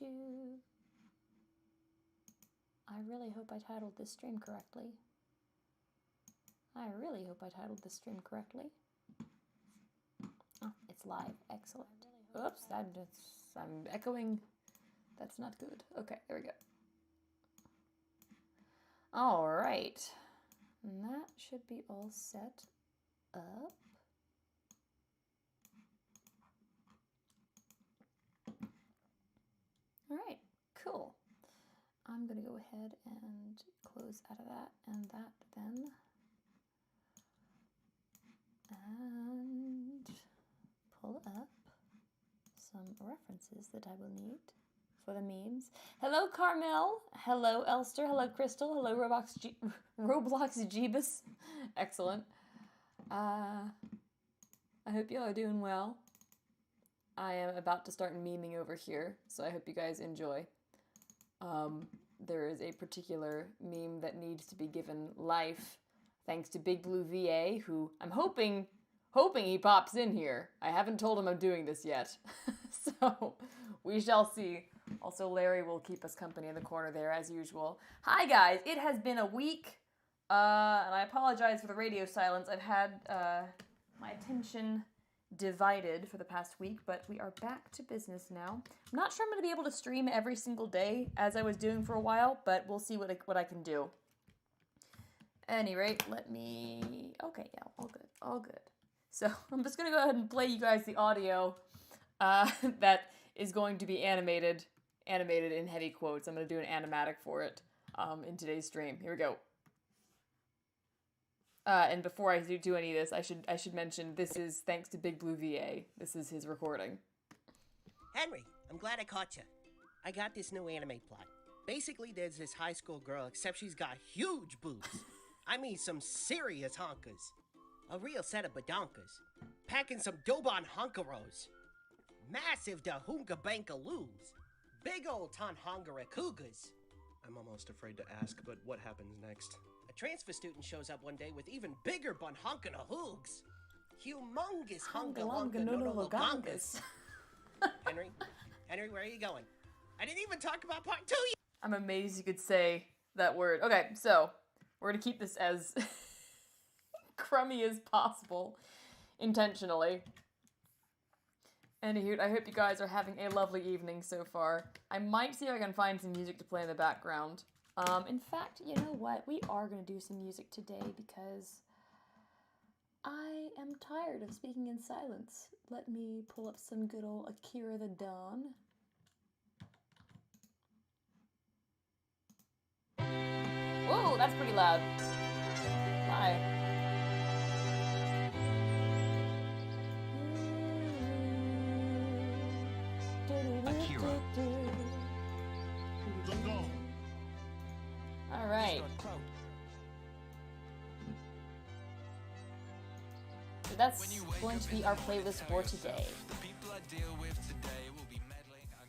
I really hope I titled this stream correctly. Oh, it's live. Excellent. Oops, I'm echoing. That's not good. Okay, there we go. All right. And that should be all set up. All right, cool. I'm going to go ahead and close out of that and that then. And pull up some references that I will need for the memes. Hello, Carmel. Hello, Elster. Hello, Crystal. Hello, Roblox Jeebus. Excellent. I hope y'all are doing well. I am about to start memeing over here, so I hope you guys enjoy. There is a particular meme that needs to be given life thanks to Big Blue VA, who I'm hoping he pops in here. I haven't told him I'm doing this yet, so we shall see. Also, Larry will keep us company in the corner there, as usual. Hi, guys. It has been a week, and I apologize for the radio silence. I've had my attention divided for the past week, but we are back to business now. I'm not sure I'm going to be able to stream every single day, as I was doing for a while, but we'll see what I can do. At any rate, let me... Okay, yeah, all good. So, I'm just going to go ahead and play you guys the audio that is going to be animated in heavy quotes. I'm going to do an animatic for it in today's stream. Here we go. And before I do any of this, I should mention this is thanks to Big Blue VA. This is his recording. Henry, I'm glad I caught you. I got this new anime plot. Basically, there's this high school girl, except she's got huge boobs. I mean, some serious honkas. A real set of badonkas. Packing some Dobon honkaros. Massive dahunga bankaloos. Big old tonhongara cougars. I'm almost afraid to ask, but what happens next? A transfer student shows up one day with even bigger bunhonkana hoogs. Humongous hungalonga nonologongas. Henry, where are you going? I didn't even talk about part 2 yet. I'm amazed you could say that word. Okay, so we're going to keep this as crummy as possible, intentionally. Anywho, I hope you guys are having a lovely evening so far. I might see if I can find some music to play in the background. In fact, you know what? We are going to do some music today because I am tired of speaking in silence. Let me pull up some good old Akira the Dawn. Whoa, that's pretty loud. Hi. Akira. All right. So that's going to be our playlist for today.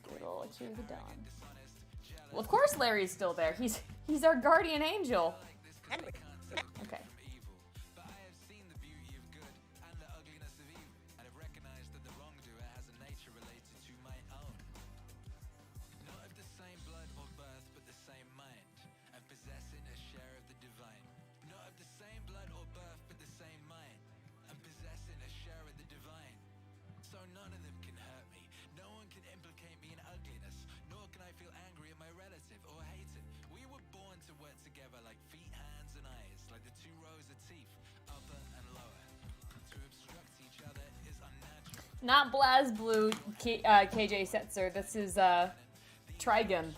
Good old Akira the Dawn. Well, of course Larry's still there. He's our guardian angel. Okay. Not BlazBlue, KJ Setzer. This is Trigun.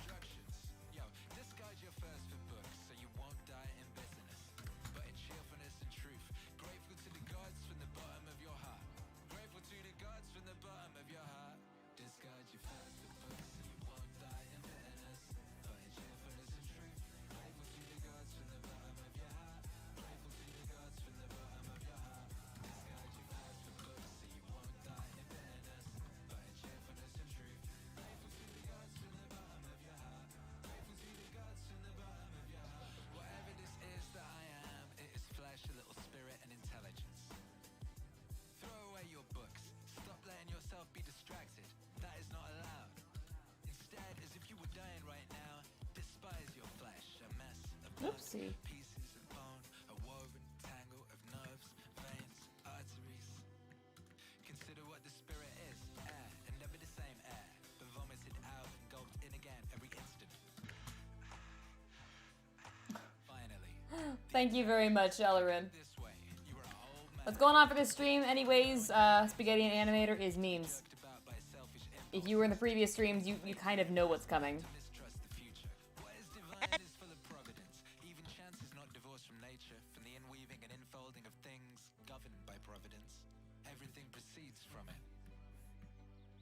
see. Pieces of bone, a woven tangle of nerves, veins, arteries. Consider what the spirit is, air, and never the same air, but vomited out and gulped in again every instant. Finally. Thank you very much, Ellerin. This way, you are an old man What's going on for this stream? Anyways, Spaghetti and Animator is memes. about by selfish If you were in the previous streams, you kind of know what's coming. mistrust the future. What is divine is full of providence. Even chance is not divorced from nature, from the inweaving and infolding of things governed by providence. Everything proceeds from it.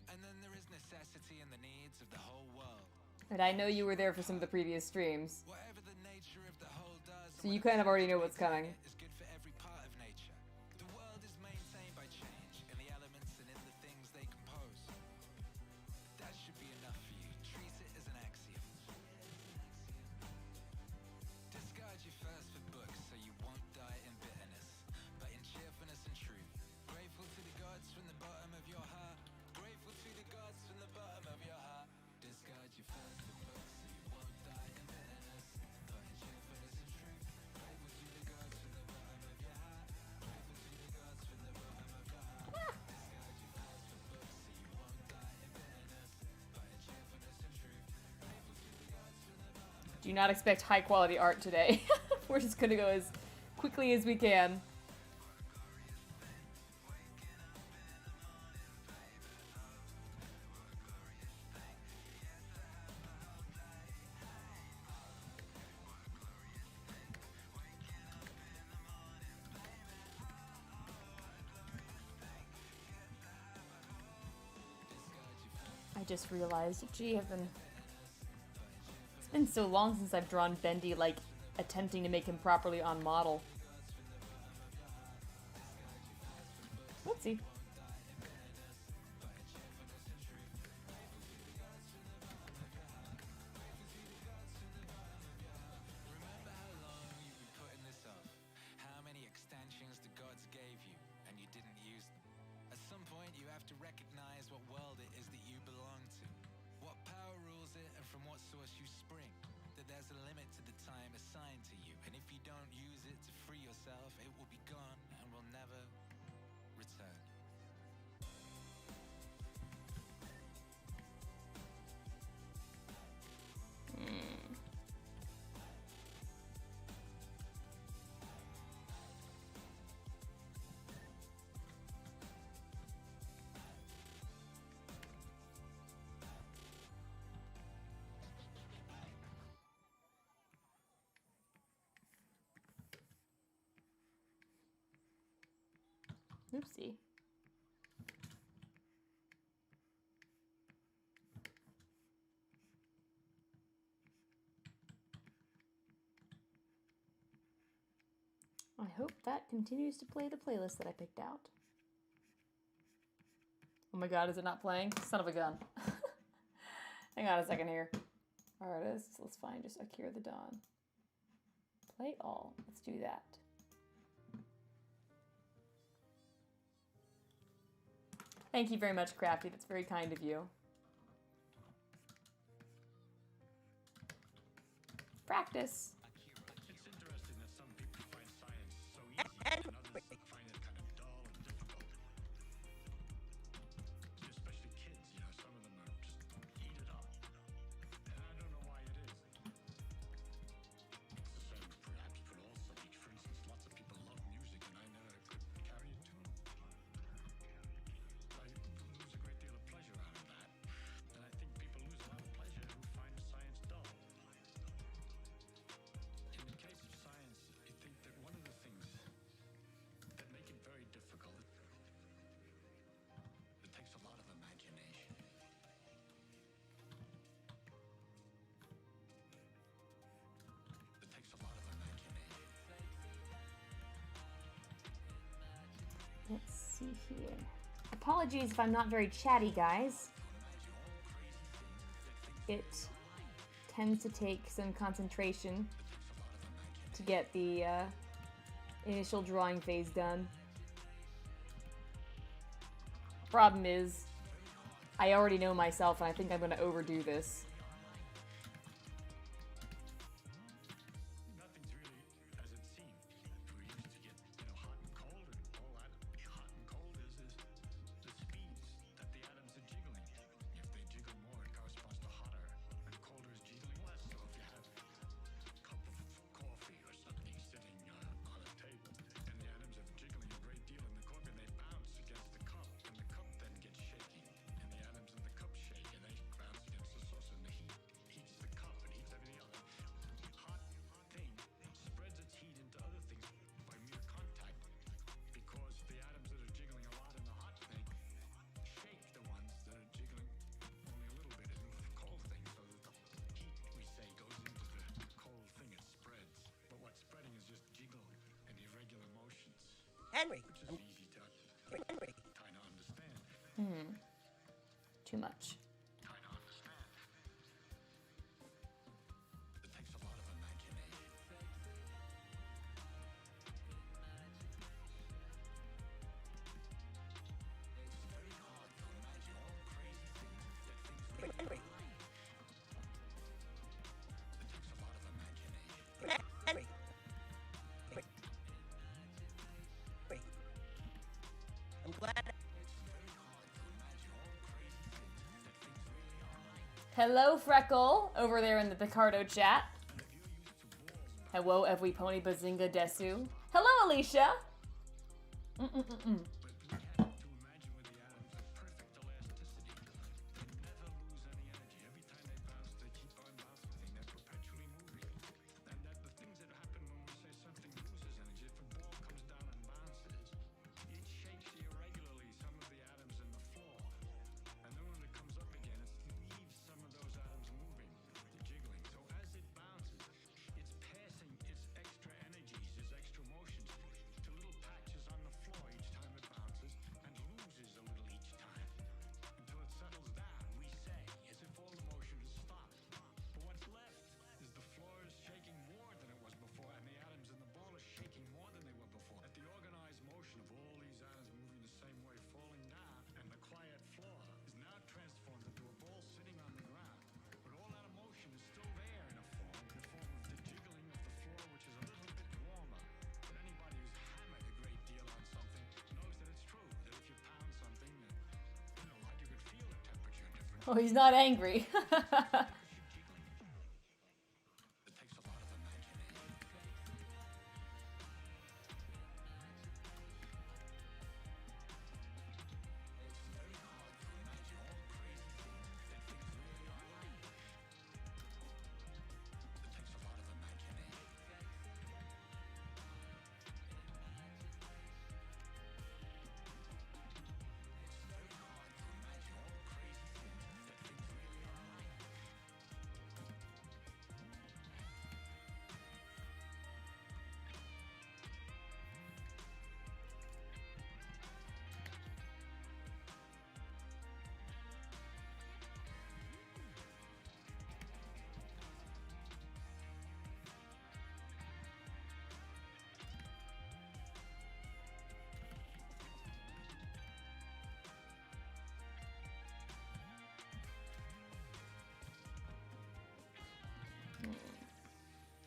And then there is necessity and the needs of the whole world. And I know you were there for some of the previous streams, Whatever the nature of the whole does, so you kind of already know what's coming. is good for every part of nature. The world is maintained by change in the elements and in the things they compose. That should be enough for you. Treat it as an axiom. Discard your thirst for books so you won't die in bitterness, but in cheerfulness and truth. Grateful to the gods from the bottom of your heart. Grateful to the gods from the bottom of your heart. Discard your thirst for books so you won't die in bitterness, but in cheerfulness and truth. Grateful to the gods from the bottom of your heart. Grateful to the gods from the bottom of your heart. Discard your thirst for books so you won't die in bitterness, but in cheerfulness and truth. Grateful to the gods from the bottom. Do not expect high quality art today. We're just gonna go as quickly as we can. I just realized, gee, it's been so long since I've drawn Bendy, like, attempting to make him properly on model. Let's see. Remember how long you've been putting this off? How many extensions the gods gave you, and you didn't use them? At some point, you have to recognize what world it is that you belong to, what power rules it, and from what source you spring. That there's a limit to the time assigned to you, and if you don't use it to free yourself, it will be gone and will never return. Oopsie. I hope that continues to play the playlist that I picked out. Oh my god, is it not playing? Son of a gun. Hang on a second here. Artists, let's find just Akira the Dawn. Play all. Let's do that. Thank you very much, Crafty. That's very kind of you. Practice. It's interesting that some people find science so easy and others find it kind of dull and difficult. Especially kids, you know, some of them are just eat it up. And I don't know why it is. It's the same perhaps for all subjects. For instance, lots of people love music and I never could carry a tune. I lose a great deal of pleasure out of that. And I think people lose a lot of pleasure who find science dull. In the case of science, I think that one of the things that make it very difficult, it takes a lot of imagination. It takes a lot of imagination. Let's see here. Apologies if I'm not very chatty, guys. It tends to take some concentration to get the initial drawing phase done. Problem is, I already know myself and I think I'm going to overdo this. Nothing's really Henry, which is I'm easy to Henry. kind of understand. Too much. Kind of understand. It takes a lot of imagination. It's very hard to imagine all the crazy things that things really Henry. It takes a lot of imagination. Henry. Wait. I'm glad. Hello, Freckle, over there in the Picardo chat. Hello, every pony bazinga desu. Hello, Alicia. But we have to imagine with the atoms a perfect elasticity. They never lose any energy. Every time they bounce, they keep on bouncing. They're perpetually moving. And that the things that happen when we say something loses energy, if a ball comes down and bounces, it shakes irregularly some of the atoms in the floor. And then when it comes up again, it leaves some of those atoms moving, jiggling. So as it bounces, it's passing its extra energies, its extra motions to little patches on the floor each time it bounces and loses a little each time. Until it settles down, we say, as if all the motion has stopped. But what's left is the floor is shaking more than it was before, and the atoms in the ball are shaking more than they were before. At the organized motion of all these atoms moving the same way, falling down, and the quiet floor is now transformed into a ball sitting on the ground. But all that emotion is still there in the form of the jiggling of the floor, which is a little bit warmer. But anybody who's hammered a great deal on something knows that it's true, that if you pound something, you know, like you could feel the temperature difference. Oh, he's not angry. It takes a lot of imagination. It's very hard to imagine all the crazy things that things really are like. It takes a lot of imagination. It's very hard to imagine all the crazy things that things really are like.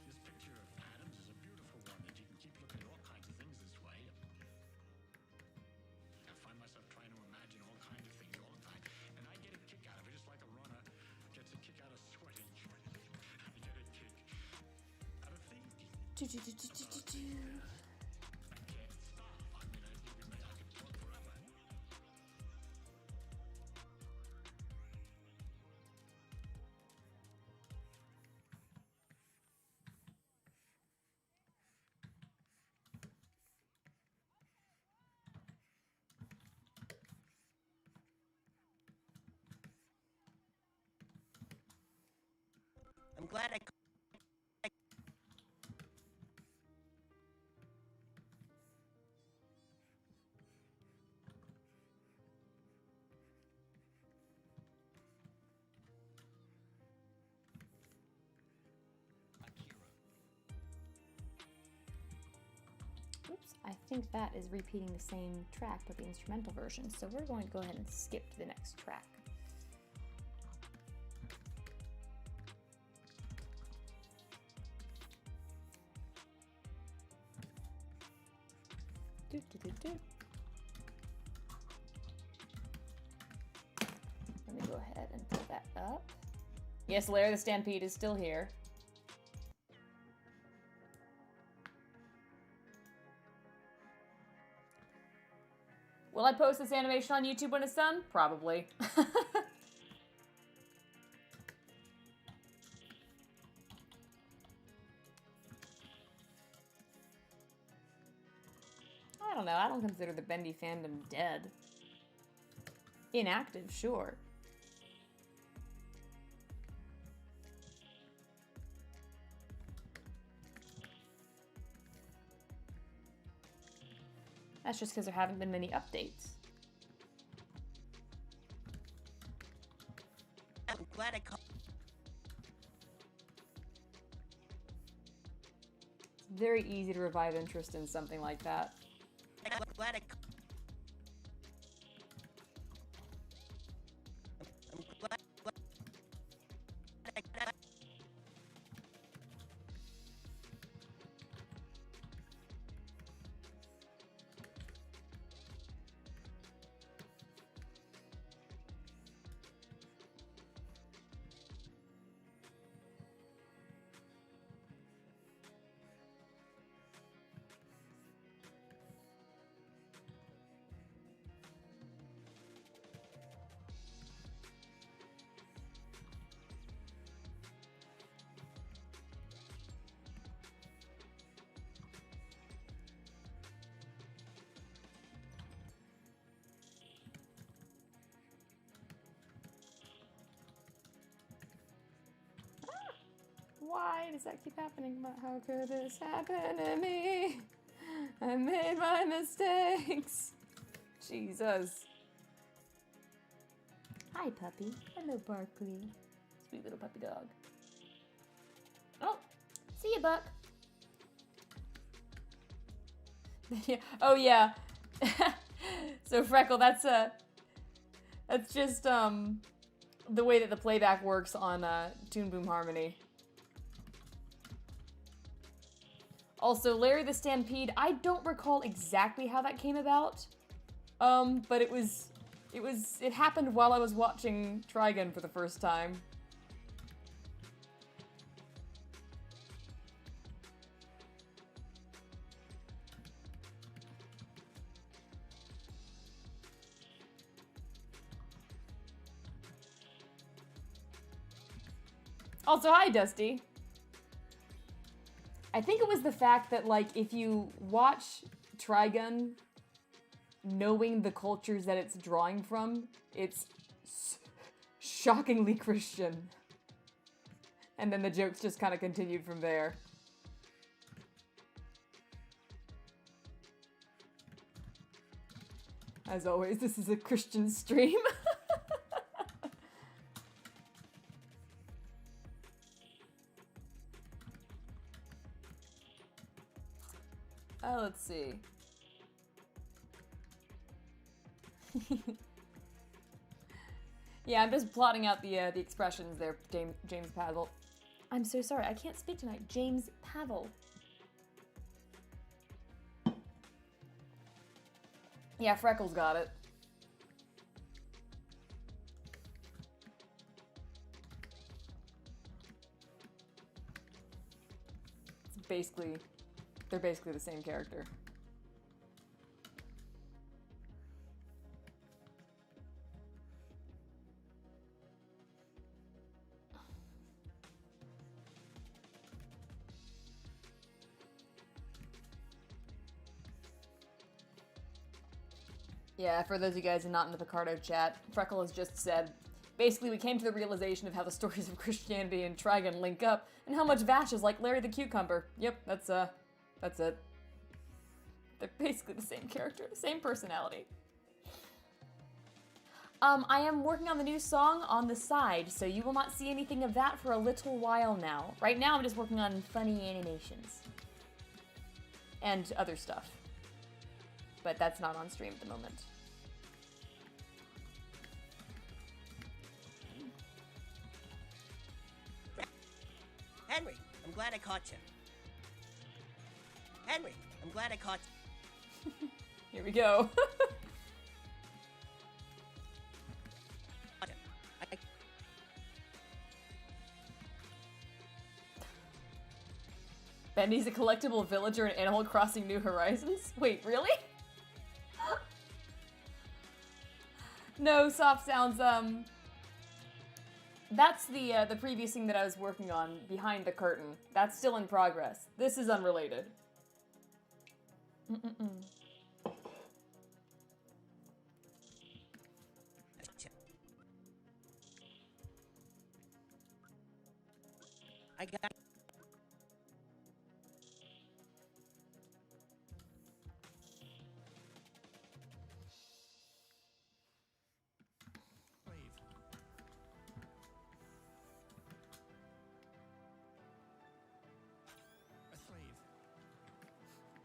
This picture of atoms is a beautiful one that you can keep looking at all kinds of things this way. I find myself trying to imagine all kinds of things all the time, and I get a kick out of it, just like a runner gets a kick out of sweating. I get a kick out of thinking. I can't stop. I mean, I could talk forever. I'm glad I. Oops, I think that is repeating the same track but the instrumental version, so we're going to go ahead and skip to the next track. Do, do, do, do. Let me go ahead and put that up. Yes, Larry the Stampede is still here. Will I post this animation on YouTube when it's done? Probably. I don't know. I don't consider the Bendy fandom dead. Inactive, sure. That's just because there haven't been many updates. I'm glad I caught. It's very easy to revive interest in something like that. I'm glad I. I'm glad. Why does that keep happening? But how could this happen to me? I made my mistakes. Jesus. Hi, puppy. Hello, Barkley. Sweet little puppy dog. Oh, see you, Buck. Oh yeah. So Freckle, that's just the way that the playback works on Toon Boom Harmony. Also, Larry the Stampede, I don't recall exactly how that came about. But it happened while I was watching Trigun for the first time. Also, hi, Dusty. I think it was the fact that, like, if you watch Trigun knowing the cultures that it's drawing from, it's shockingly Christian. And then the jokes just kind of continued from there. As always, this is a Christian stream. Let's see. Yeah, I'm just plotting out the expressions there, James Pavel. I'm so sorry, I can't speak tonight. James Pavel. Yeah, Freckles got it. They're basically the same character. Yeah, for those of you guys who are not in the Picardo chat, Freckle has just said, basically we came to the realization of how the stories of Christianity and Trigun link up, and how much Vash is like Larry the Cucumber. Yep, that's it. They're basically the same character, the same personality. I am working on the new song on the side, so you will not see anything of that for a little while now. Right now I'm just working on funny animations. And other stuff. But that's not on stream at the moment. Henry, I'm glad I caught you. Henry, I'm glad I caught you. Here we go. Bendy's a collectible villager in Animal Crossing New Horizons? Wait, really? No, Soft Sounds, that's the previous thing that I was working on, Behind the Curtain. That's still in progress. This is unrelated. I got.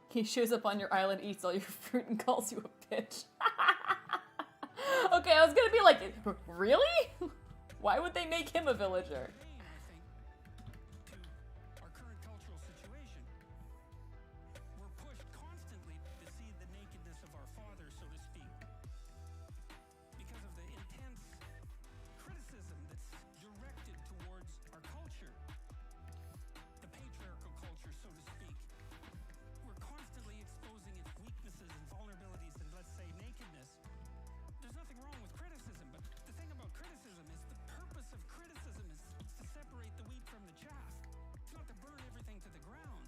He shows up on your island, eats all your fruit, and calls you a bitch. Okay, I was gonna be like, really? Why would they make him a villager? To our current cultural situation, we're pushed constantly to see the nakedness of our father, so to speak, because of the intense criticism that's directed towards our culture, the patriarchal culture, so to speak. We're constantly exposing its weaknesses and vulnerabilities and, let's say, nakedness. There's nothing wrong with criticism, but the thing about criticism is the purpose of criticism is to separate the wheat from the chaff. It's not to burn everything to the ground,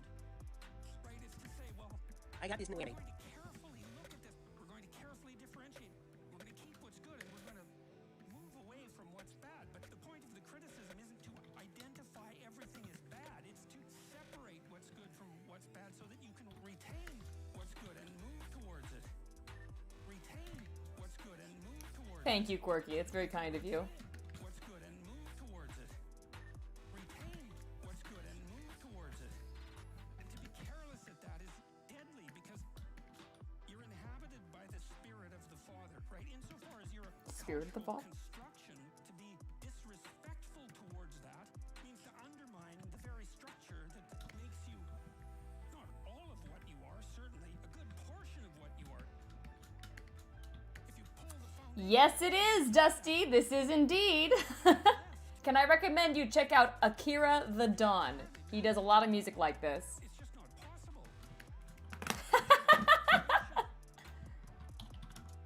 right? It's to say, well, I got this new we're anime. going to carefully look at this. We're going to carefully differentiate. We're going to keep what's good and we're going to move away from what's bad. But the point of the criticism isn't to identify everything as bad. It's to separate what's good from what's bad so that you can retain what's good and move towards it. Retain what's good and move towards it. Thank you, Quirky. It's very kind of you. What's good and move towards it. Retain what's good and move towards it. To be careless at that is deadly because you're inhabited by the spirit of the Father, right? Insofar as you're a Spirit of the cultural Father? construction, to be disrespectful towards that means to undermine the very structure that makes you not all of what you are, certainly a good portion of what you are. If you pull the foundation. Yes, it is, Dusty. This is indeed. Can I recommend you check out Akira the Dawn? He does a lot of music like this. It's just not possible.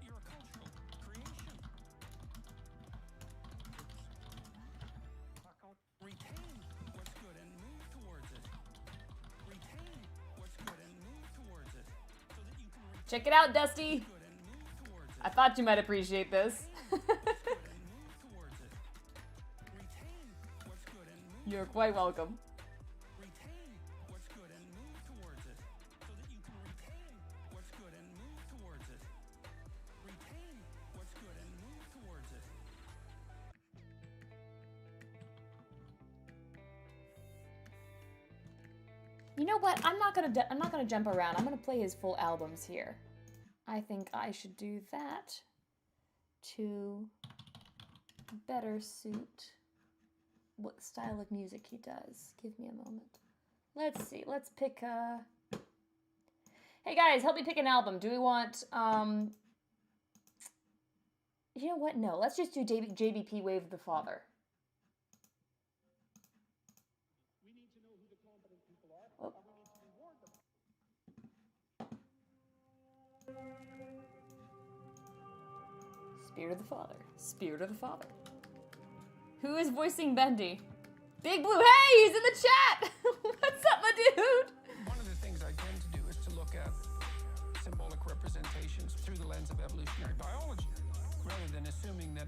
You're a cultural creation. Retain what's good and move towards it. Retain what's good and move towards it. So that you can retain Check it out, Dusty. good and move towards it. I thought you might appreciate this. Good and move towards it. Retain what's good and move. You're quite welcome. Retain what's good and move towards it. So that you can retain what's good and move towards it. Retain what's good and move towards it. You know what? I'm not gonna jump around. I'm gonna play his full albums here. I think I should do that to better suit what style of music he does. Give me a moment. Let's see. Let's pick a... Hey guys, help me pick an album. Do we want, you know what? No, let's just do JBP Wave of the Father. Oh. Spirit of the Father. Spirit of the Father. Who is voicing Bendy? Big Blue. Hey, he's in the chat! What's up, my dude? One of the things I tend to do is to look at symbolic representations through the lens of evolutionary biology, rather than assuming that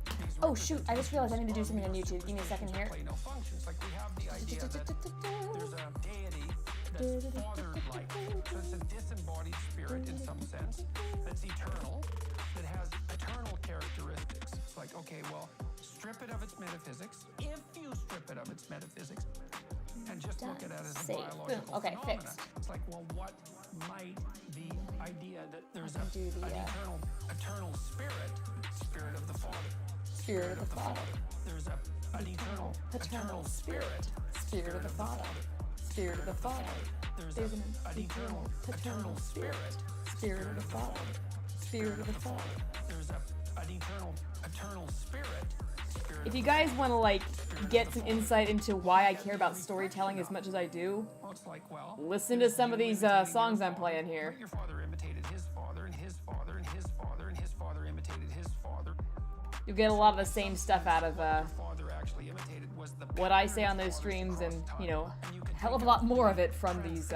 these Oh shoot, I just realized I need to do something on YouTube. Give me a second here. play no functions. Like we have the idea that there's a deity that's father-like. So it's a disembodied spirit in some sense that's eternal, that has eternal characteristics. It's like, okay, well, strip it of its metaphysics. If you strip it of its metaphysics and just look at it as a Save. biological Boom. Okay, phenomena, fixed. it's like, well, what might the idea that there's can do the, an eternal spirit of the Father. Spirit of the Father. There's an eternal Paternal spirit. Spirit of the Father. Spirit of the Father. There's an an eternal paternal spirit. Spirit of the Father. Spirit of the Father. There's an eternal paternal spirit. If you guys want to like get some insight into why I care about storytelling as much as I do, Well, it's like, well, listen to some of these songs I'm playing here. your father imitated his father, and his father, and his father, and his father imitated his father. You'll get a lot of the same stuff out of Your father actually imitated was the what I say on those streams, and you know, a hell of a lot more of it from these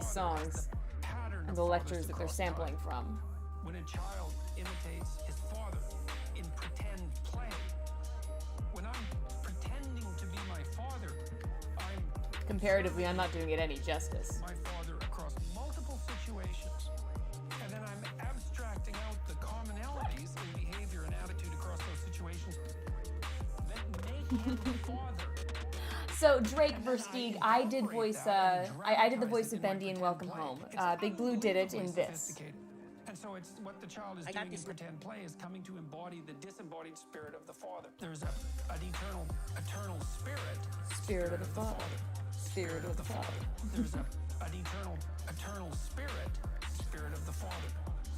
songs pattern and of the lectures fathers that they're across sampling time. from. When a child imitates his father in pretend play, when I'm pretending to be my father, I'm Comparatively, I'm not doing it any justice. my father across multiple situations. And then I'm abstracting out the commonalities in behavior and attitude across those situations that make him the father. So Drake Versteeg, I did voice. I did the voice of Bendy in Welcome Home. Big Blue did it in this. And so it's what the child is doing in pretend play is coming to embody the disembodied spirit of the father. There's an eternal spirit. Spirit of the Father. Spirit of the Father. There's an eternal spirit. Spirit of the Father.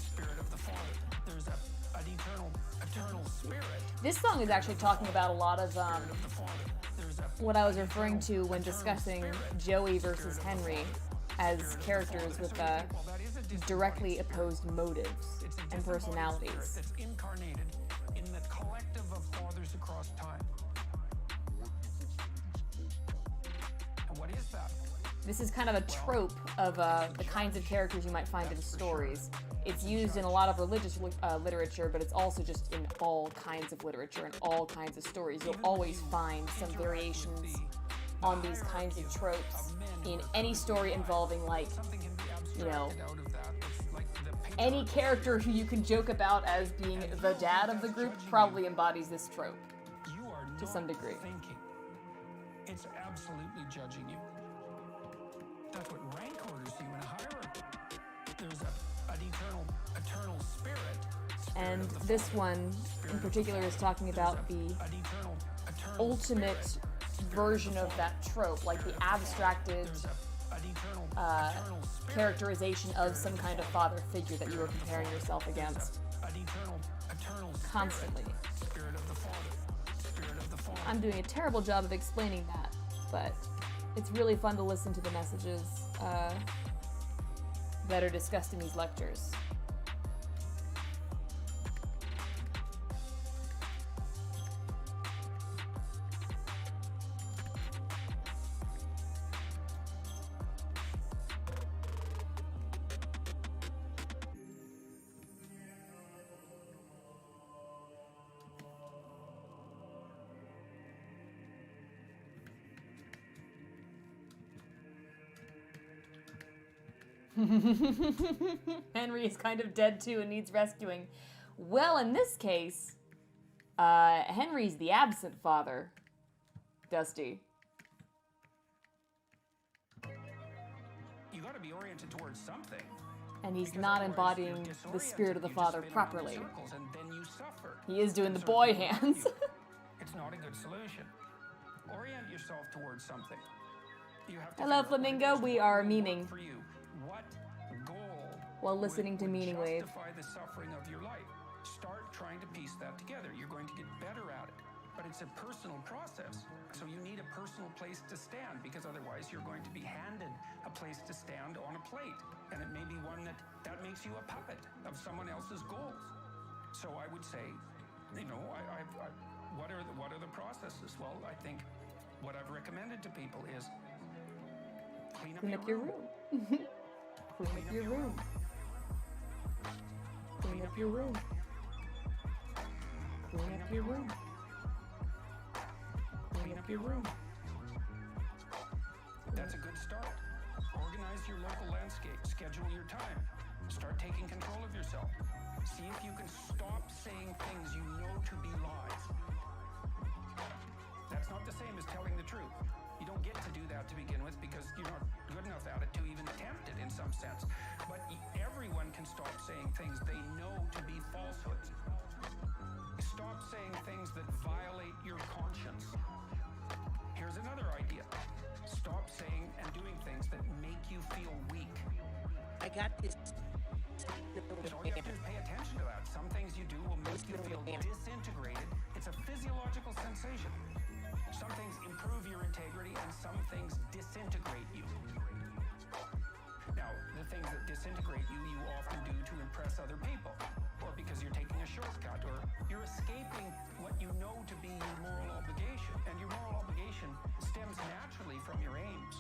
Spirit of the Father. There's an eternal spirit. This song is actually talking about a lot of what I was referring to when discussing Joey versus Henry as characters with directly opposed motives and personalities. That's incarnated in the collective of fathers across time. And what is that? This is kind of a trope of the kinds of characters you might find in stories. It's used in a lot of religious literature, but it's also just in all kinds of literature and all kinds of stories. You'll always find some variations on these kinds of tropes in any story involving, like, you know, any character who you can joke about as being the dad of the group probably embodies this trope to some degree. Thinking. It's absolutely judging you. That's what rank orders you in a hierarchy. There's an eternal spirit. And this one in particular is talking about the ultimate version of that trope, like the abstracted characterization of some kind of father figure that you are comparing yourself against constantly. I'm doing a terrible job of explaining that, but it's really fun to listen to the messages that are discussed in these lectures. Henry is kind of dead too and needs rescuing. Well, in this case, Henry's the absent father. Dusty. You got to be oriented towards something. And he's not embodying the spirit of the father properly. And then you suffer. He is doing the boy hands. It's not a good solution. Orient yourself towards something. You have to Hello, figure out what it Flamingo. is We that are will memeing work for you. What goal while listening to would Meaning Wave. justify the suffering of your life? Start trying to piece that together. You're going to get better at it. But it's a personal process. So you need a personal place to stand, because otherwise you're going to be handed a place to stand on a plate. And it may be one that makes you a puppet of someone else's goals. So I would say, you know, what are the processes? Well, I think what I've recommended to people is clean up your room. Clean up your room. Clean up your room. Clean up your room. Clean up your room. That's a good start. Organize your local landscape. Schedule your time. Start taking control of yourself. See if you can stop saying things you know to be lies. That's not the same as telling the truth. You don't get to do that to begin with because you're not good enough at it to even attempt it in some sense. But everyone can stop saying things they know to be falsehoods. Stop saying things that violate your conscience. Here's another idea. Stop saying and doing things that make you feel weak. I got this. And all you have to do is pay attention to that. Some things you do will make you feel disintegrated. It's a physiological sensation. Some things improve your integrity and some things disintegrate you. Now, the things that disintegrate you, you often do to impress other people, or because you're taking a shortcut, or you're escaping what you know to be your moral obligation. And your moral obligation stems naturally from your aims.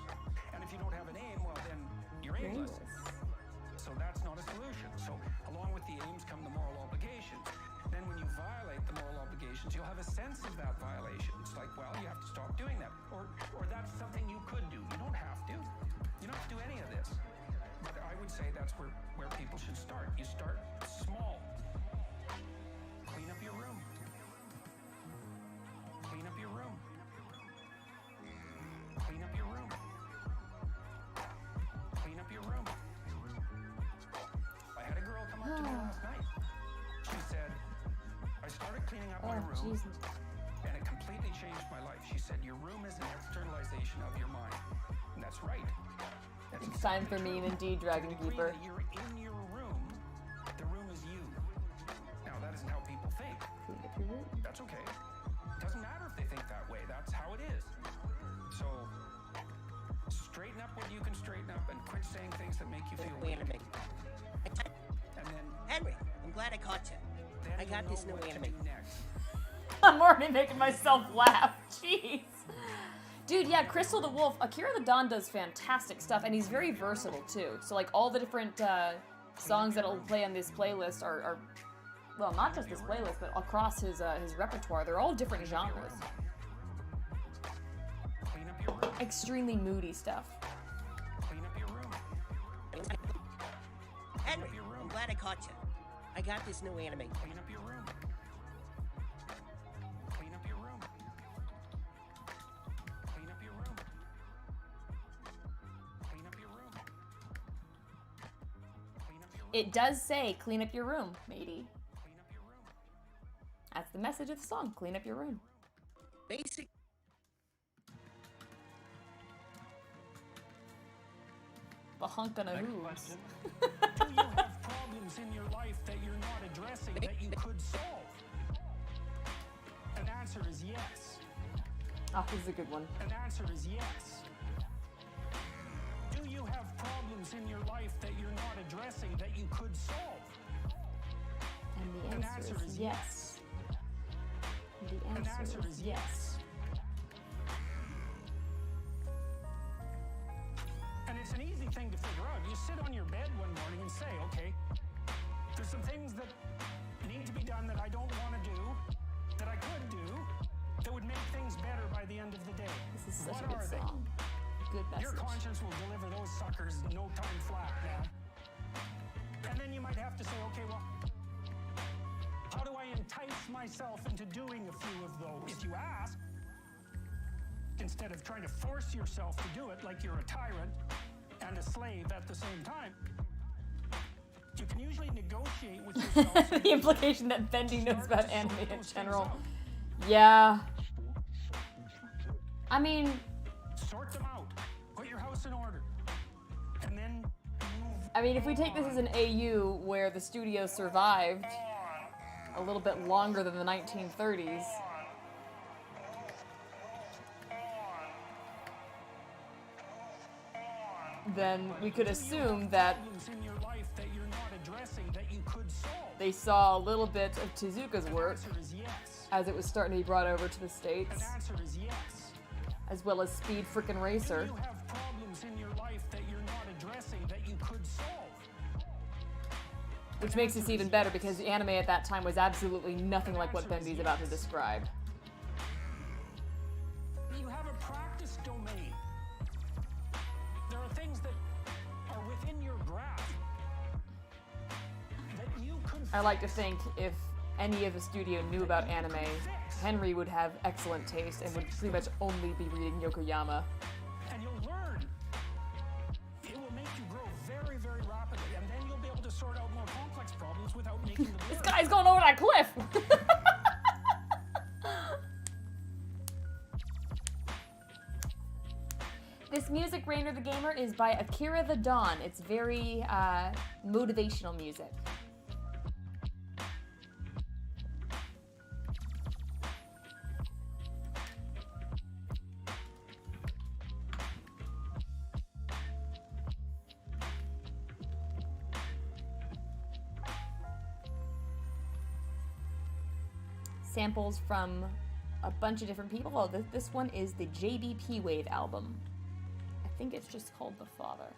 And if you don't have an aim, well, then you're aimless. So that's not a solution. So along with the aims come the moral obligations. Then when you violate the moral obligations, you'll have a sense of that violation. It's like, well, you have to stop doing that. Or that's something you could do. You don't have to. You don't have to do any of this. But I would say that's where people should start. You start small. Clean up your room. Clean up your room. cleaning up Oh, my room, jeez. and it completely changed my life. She said, your room is an externalization of your mind. And that's right. That's It's time for me and indeed, Dragon To the degree Keeper. that you're in your room, the room is you. Now, that isn't how people think. Clean up your room. That's okay. Doesn't matter if they think that way. That's how it is. So, straighten up what you can straighten up and quit saying things that make you feel weak. Anime. And then, Henry, I'm glad I caught you. then I got you'll this know new what to anime. do next. I'm already making myself laugh. Jeez. Dude, yeah, Crystal the Wolf, Akira the Don does fantastic stuff, and he's very versatile too. So like all the different songs that'll play on this playlist are well, not just this playlist, but across his repertoire. They're all different genres. Clean up your room. Extremely moody stuff. Clean up your room. Henry, I'm glad I caught you. I got this new anime. Clean up your room. Clean up your room. Clean up your room. Clean up your room. Clean up your room. It does say, clean up your room, matey. Clean up your room. That's the message of the song, clean up your room. Basic. The hunk on a Next hooves. question. Do you have problems in your life that you're not addressing that you could solve? An answer is yes. Ah, this is a good one. An answer is yes. Do you have problems in your life that you're not addressing that you could solve? And the An answer answer is is yes. The An answer is yes. And it's an easy thing to figure out. You sit on your bed one morning and say, okay, there's some things that need to be done that I don't want to do, that I could do, that would make things better by the end of the day. This is such What a good are they? song. Good Your message. conscience will deliver those suckers no time flat, man. And then you might have to say, okay, well, how do I entice myself into doing a few of those? If you ask, instead of trying to force yourself to do it like you're a tyrant and a slave at the same time, you can usually negotiate with yourself. The implication that Bendy knows about anime in general. Yeah. I mean, Sort them out. Put your house in order. And then move. if we take this as an AU where the studio survived a little bit longer than the 1930s, then we could assume that Problems in your life that you're not addressing that you could solve. they saw a little bit of Tezuka's work Answer is yes. as it was starting to be brought over to the An States, answer is yes. as well as Speed Frickin' Racer. Do you have problems in your life that you're not addressing that you could solve? Which makes this even better because the anime at that time was absolutely nothing like what Bendy's about to describe. You have a practice domain. There are things that are within your grasp that you could I like to think if any of the studio knew about anime, Henry would have excellent taste and would pretty much only be reading Yokoyama. and you'll learn. It will make you grow very, very rapidly, and then you'll be able to sort out more complex problems without making them This worse. guy's going over that cliff! This music, Rainer the Gamer, is by Akira the Don. It's very motivational music. Samples from a bunch of different people. Oh, this one is the JBP Wave album. I think it's just called The Father.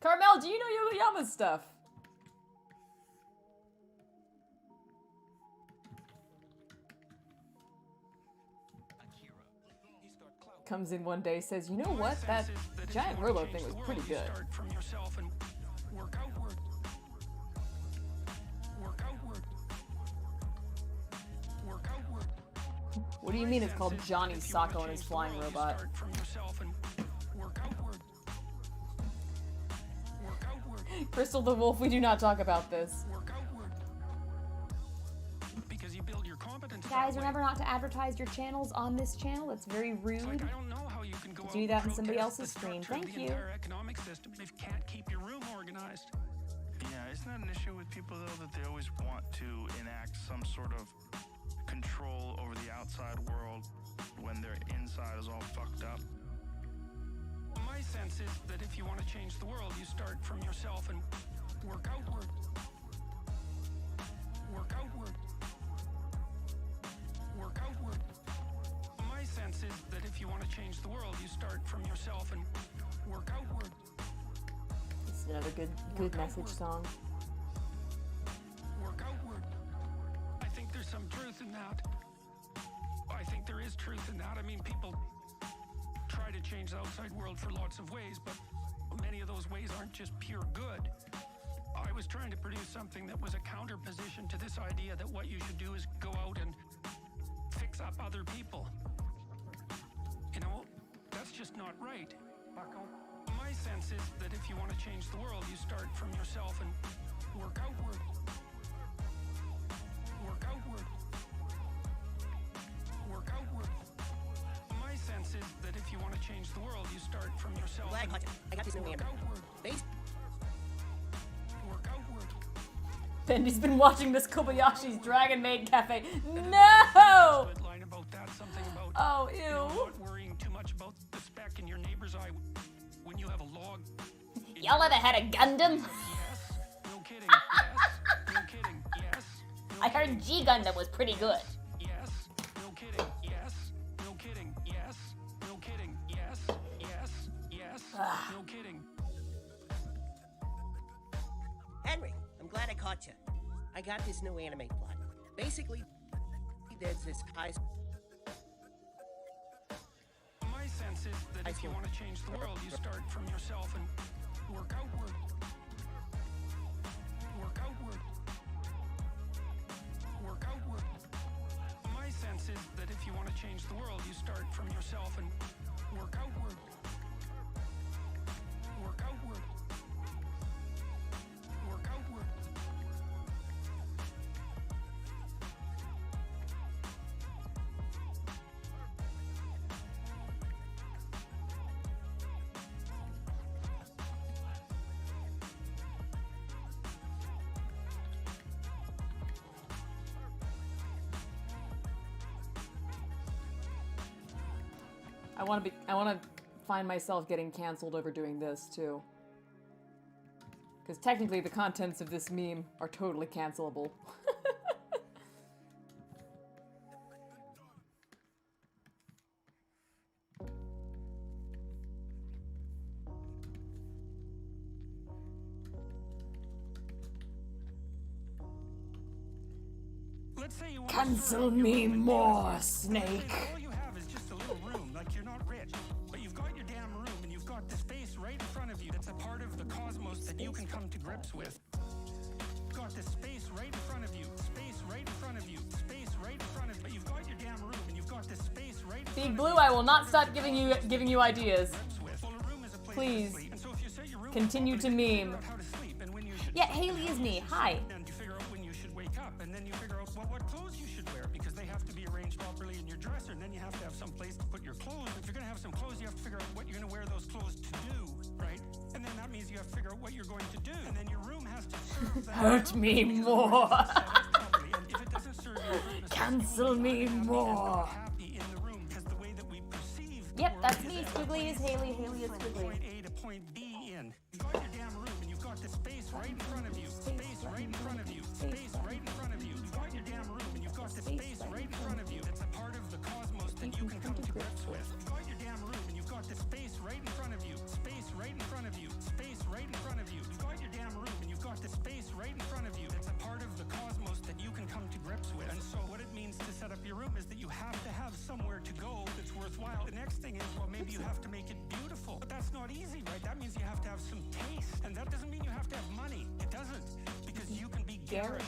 Carmel, do you know Yokoyama's stuff? Comes in one day, says, you know what? That giant Rolo thing was pretty good. Start from yourself and work outward. Work outward. Work outward. What do you mean it's called Johnny Sacco and his flying robot? Start from yourself and Crystal the Wolf, we do not talk about this. Work outward. Because you build your competence. Guys, remember not to advertise your channels on this channel. It's very rude. Like, I don't know how you can go Do out that and in somebody protest else's the stream. structure of Thank the you. entire economic system if you can't keep your room organized. Yeah, isn't that an issue with people, though, that they always want to enact some sort of control over the outside world when their inside is all fucked up? My sense is that if you want to change the world, you start from yourself and work outward. Work outward. Work outward. My sense is that if you want to change the world, you start from yourself and work outward. This is another good message song. Work outward. I think there's some truth in that. I think there is truth in that. I mean, people try to change the outside world for lots of ways, but many of those ways aren't just pure good. I was trying to produce something that was a counterposition to this idea that what you should do is go out and fix up other people. You know, that's just not right. My sense is that if you want to change the world, you start from yourself and work outward. Work outward. Work outward. My sense is that if you want to change the world, you start from yourself. Glad I and caught you. I got this new work anime. outward. Base. Work outward. Bendy's been watching Miss Kobayashi's Dragon Maid Cafe. No! Good line about that. Something about Oh, you know, ew. not worrying too much about the speck in your neighbor's eye when you have a log. Y'all ever had a Gundam? Yes. No kidding. Yes. No kidding. Yes. No I heard G Gundam was pretty good. Yes. No kidding. Yes. No kidding. Yes. No kidding. Yes. Yes. Yes. No kidding. Henry, I'm glad I caught you. I got this new anime plot. Basically, there's this high. My sense is that if you want to change the world, you start from yourself and work outward. Work outward. Work outward. My sense is that if you want to change the world, you start from yourself and work outward. Work outward. Work outward. I want to find myself getting canceled over doing this too. Because technically the contents of this meme are totally cancelable. Let's say you want to Cancel sort out your me room and more, Let's say Snake. all you have is just a little room, like you're not rich, but you've got your damn room and you've got the space right in front of you that's a part of the cosmos that you can come to grips with. You've got this space right in front of you, space right in front of you, space right in front of you. But you've got your damn room and you've got this space right in front Big of Blue, you. I will not stop giving you ideas. Well, a room is a place Please, to sleep. And so if you set your room continue up to properly, you meme. figure out how to sleep and when you should Yeah, sleep, Haley and is how me. you should Hi. sleep, and you figure out when you should wake up, and then you figure out what clothes you should wear because they have to be arranged properly in your dresser, and then you have to have some place to put your clothes. If you're gonna have some clothes, you have to figure out what you're gonna wear those clothes to do, right? And then that means you have to figure out what you're going to do, and then your room has to serve that. Hurt me more. Set up properly, and if it doesn't serve your room, it's Cancel me more. happy in the room because the way that we perceive the Yep, world that's is me. that Squiggly is Haley. Haley is from Squiggly. point A to point B in. You've got your damn room and you've got the space right in front of you. Space right in front of you. Space right in front of you. You've got your damn room and you've got the space right in front of you. It's a part of the cosmos that you can come to grips with. You've got your damn room and you've got the space right in front of you. Space right in front of you. Space right in front of you. You've got your damn room and you've got the space right in front of you. It's a part of the cosmos that you can come to grips with. And so what it means to set up your room is that you have to have somewhere to go that's worthwhile. The next thing is, well, maybe you have to make it beautiful. But that's not easy, right? That means you have to have some taste. And that doesn't mean you have to have money. It doesn't. Because you can be garish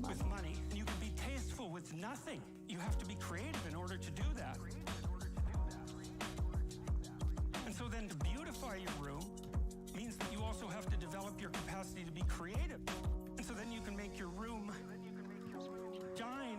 with money. And you can be tasteful with nothing. You have to be creative in order to do that. And so then to beautify your room means that you also have to develop your capacity capacity to be creative. And so then you can make your room shine.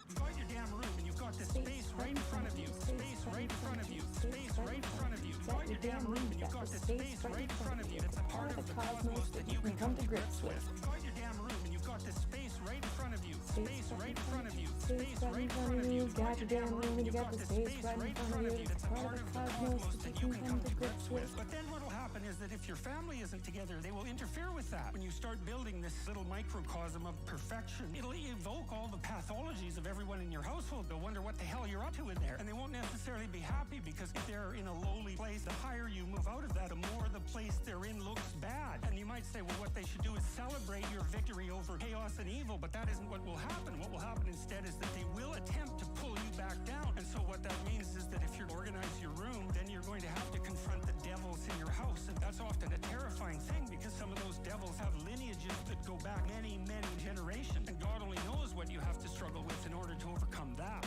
You've got your damn room and you've got this space right in front of you. Space right in front of you. Space right in front of you. You've got your damn room and you've got this space right in front of you. It's a part of the cosmos that you can come to grips with. You've got your damn room and you've got this space right in front of you. Space right in front of you. Space right in front of you. You've got your damn room and you've got this space right in front of you. It's a part of the cosmos that you can come to grips with. But then what'll happen is that if your family isn't together, they will interfere with that. When you start building this little microcosm of perfection, it'll evoke all the pathologies of everyone in your household. They'll wonder what the hell you're up to in there. And they won't necessarily be happy because if they're in a lowly place, the higher you move out of that, the more the place they're in looks bad. And you might say, well, what they should do is celebrate your victory over chaos and evil, but that isn't what will happen. What will happen instead is that they will attempt to pull you back down. And so what that means is that if you organize your room, then you're going to have to confront the devils in your house. And that's often a terrifying thing because some of those devils have lineages that go back many, many generations. And God only knows what you have to struggle with in order to overcome that.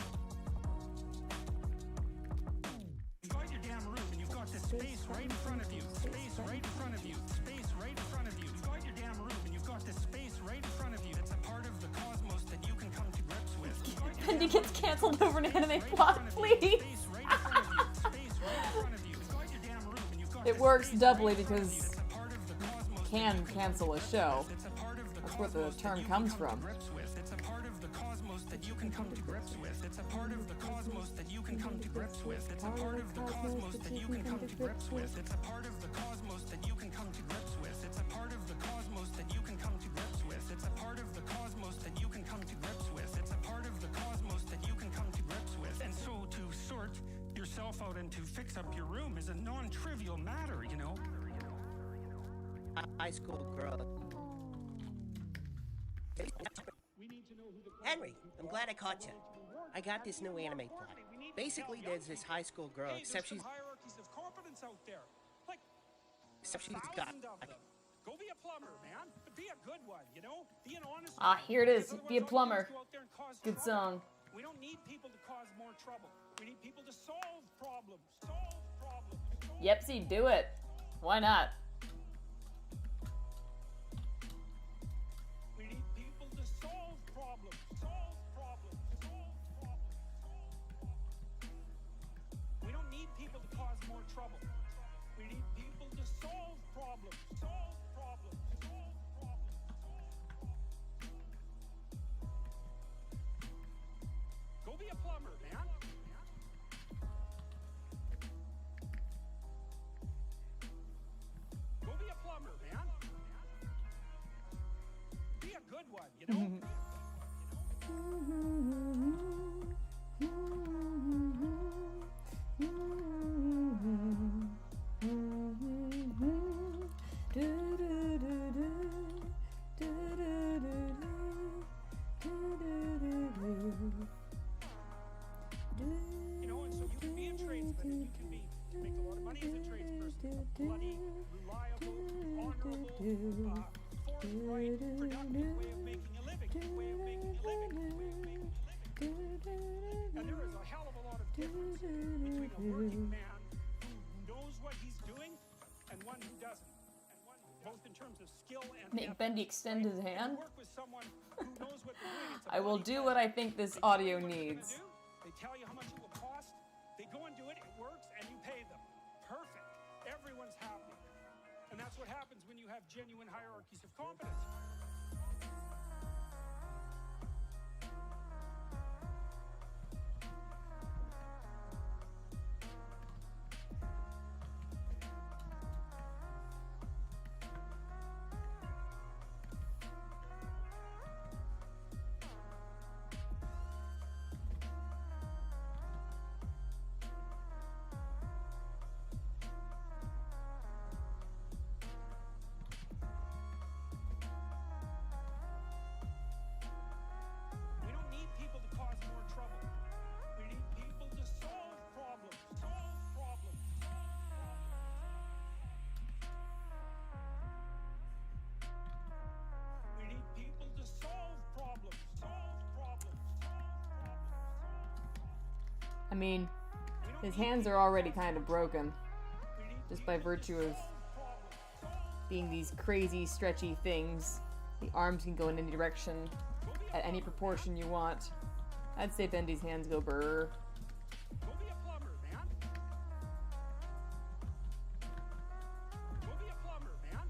You've got your damn room and you've got this space right in front of you. Space right in front of you. Space right in front of you. You've got your damn room and you've got this space right in front of you. It's a part of the cosmos that you can come to grips with. Bendy gets canceled over an anime plot, please. It works doubly because you can cancel a show. That's where the term comes from. It's a part of the cosmos that you can come to grips with. It's a part of the cosmos that you can come to grips with. It's a part of the cosmos that you can come to grips with. It's a part of the cosmos that you can come to grips with. It's a part of the cosmos that you can come to grips with. It's a part of the cosmos that you can come to grips with. It's a part of the cosmos that you can come to grips with. And so to sort yourself out and to fix up your room is a non-trivial matter, you know. High school girl. Henry, I'm glad I caught you. I got this new anime plot. Basically, there's this high school girl, except she's hierarchies of competence out there. Like, except she's got. Go be a plumber, man. But be a good one, you know? Be an honest Ah, here it is. Be a plumber. Go out there and cause Good trouble. song. We don't need people to cause more trouble. We need people to solve problems. Solve problems. Yepsy, do it. Why not? We need people to solve problems. Solve problems. Solve problems. We don't need people to cause more trouble. We need people to solve problems. Solve problems. Solve problems. Go be a plumber, man. Go be a plumber, man. Be a good one, you know? You know, and so you can be a tradesman, and you can make a lot of money as a tradesperson. Bloody, reliable, honorable, forthright, productive way of making a living. And there is a hell of a lot of difference between a working man who knows what he's doing and one who doesn't. And one both in terms of skill and Make Bendy extend his hand. work with someone who knows what they're doing. It's a I will bloody do pleasure. what I think this They tell audio you what they're gonna needs. do, they tell you how much it will cost. They go and do it. It works, and you pay them. Perfect. Everyone's happy. And that's what happens when you have genuine hierarchies of competence. We don't need people to cause more trouble. We need people to solve problems. Solve problems. We need people to solve problems. Solve problems. I mean, his hands are already kind of broken, just by virtue of being these crazy, stretchy things. The arms can go in any direction at any proportion you want. I'd say Bendy's hands go brr. Go be a plumber, man. Go be a plumber, man.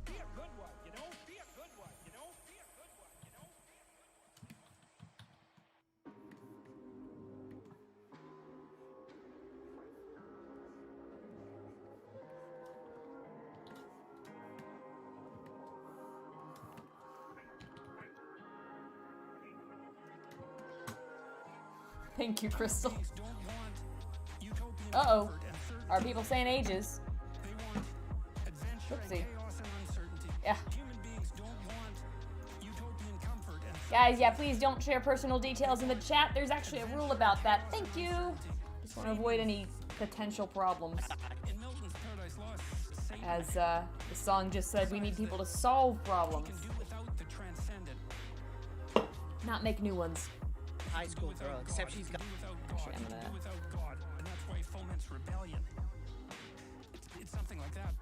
Be a good one, you know? Be a good one, you know? Be a good one, you know? Thank you, Crystal. Uh-oh. Are people saying ages? Oopsie. Yeah. Guys, yeah, please don't share personal details in the chat. There's actually a rule about that. Thank you. Just want to avoid any potential problems. As the song just said, we need people to solve problems, not make new ones. High school girl, except she's got. Actually, I'm gonna. Without God, and that's why foments rebellion. It's something like that.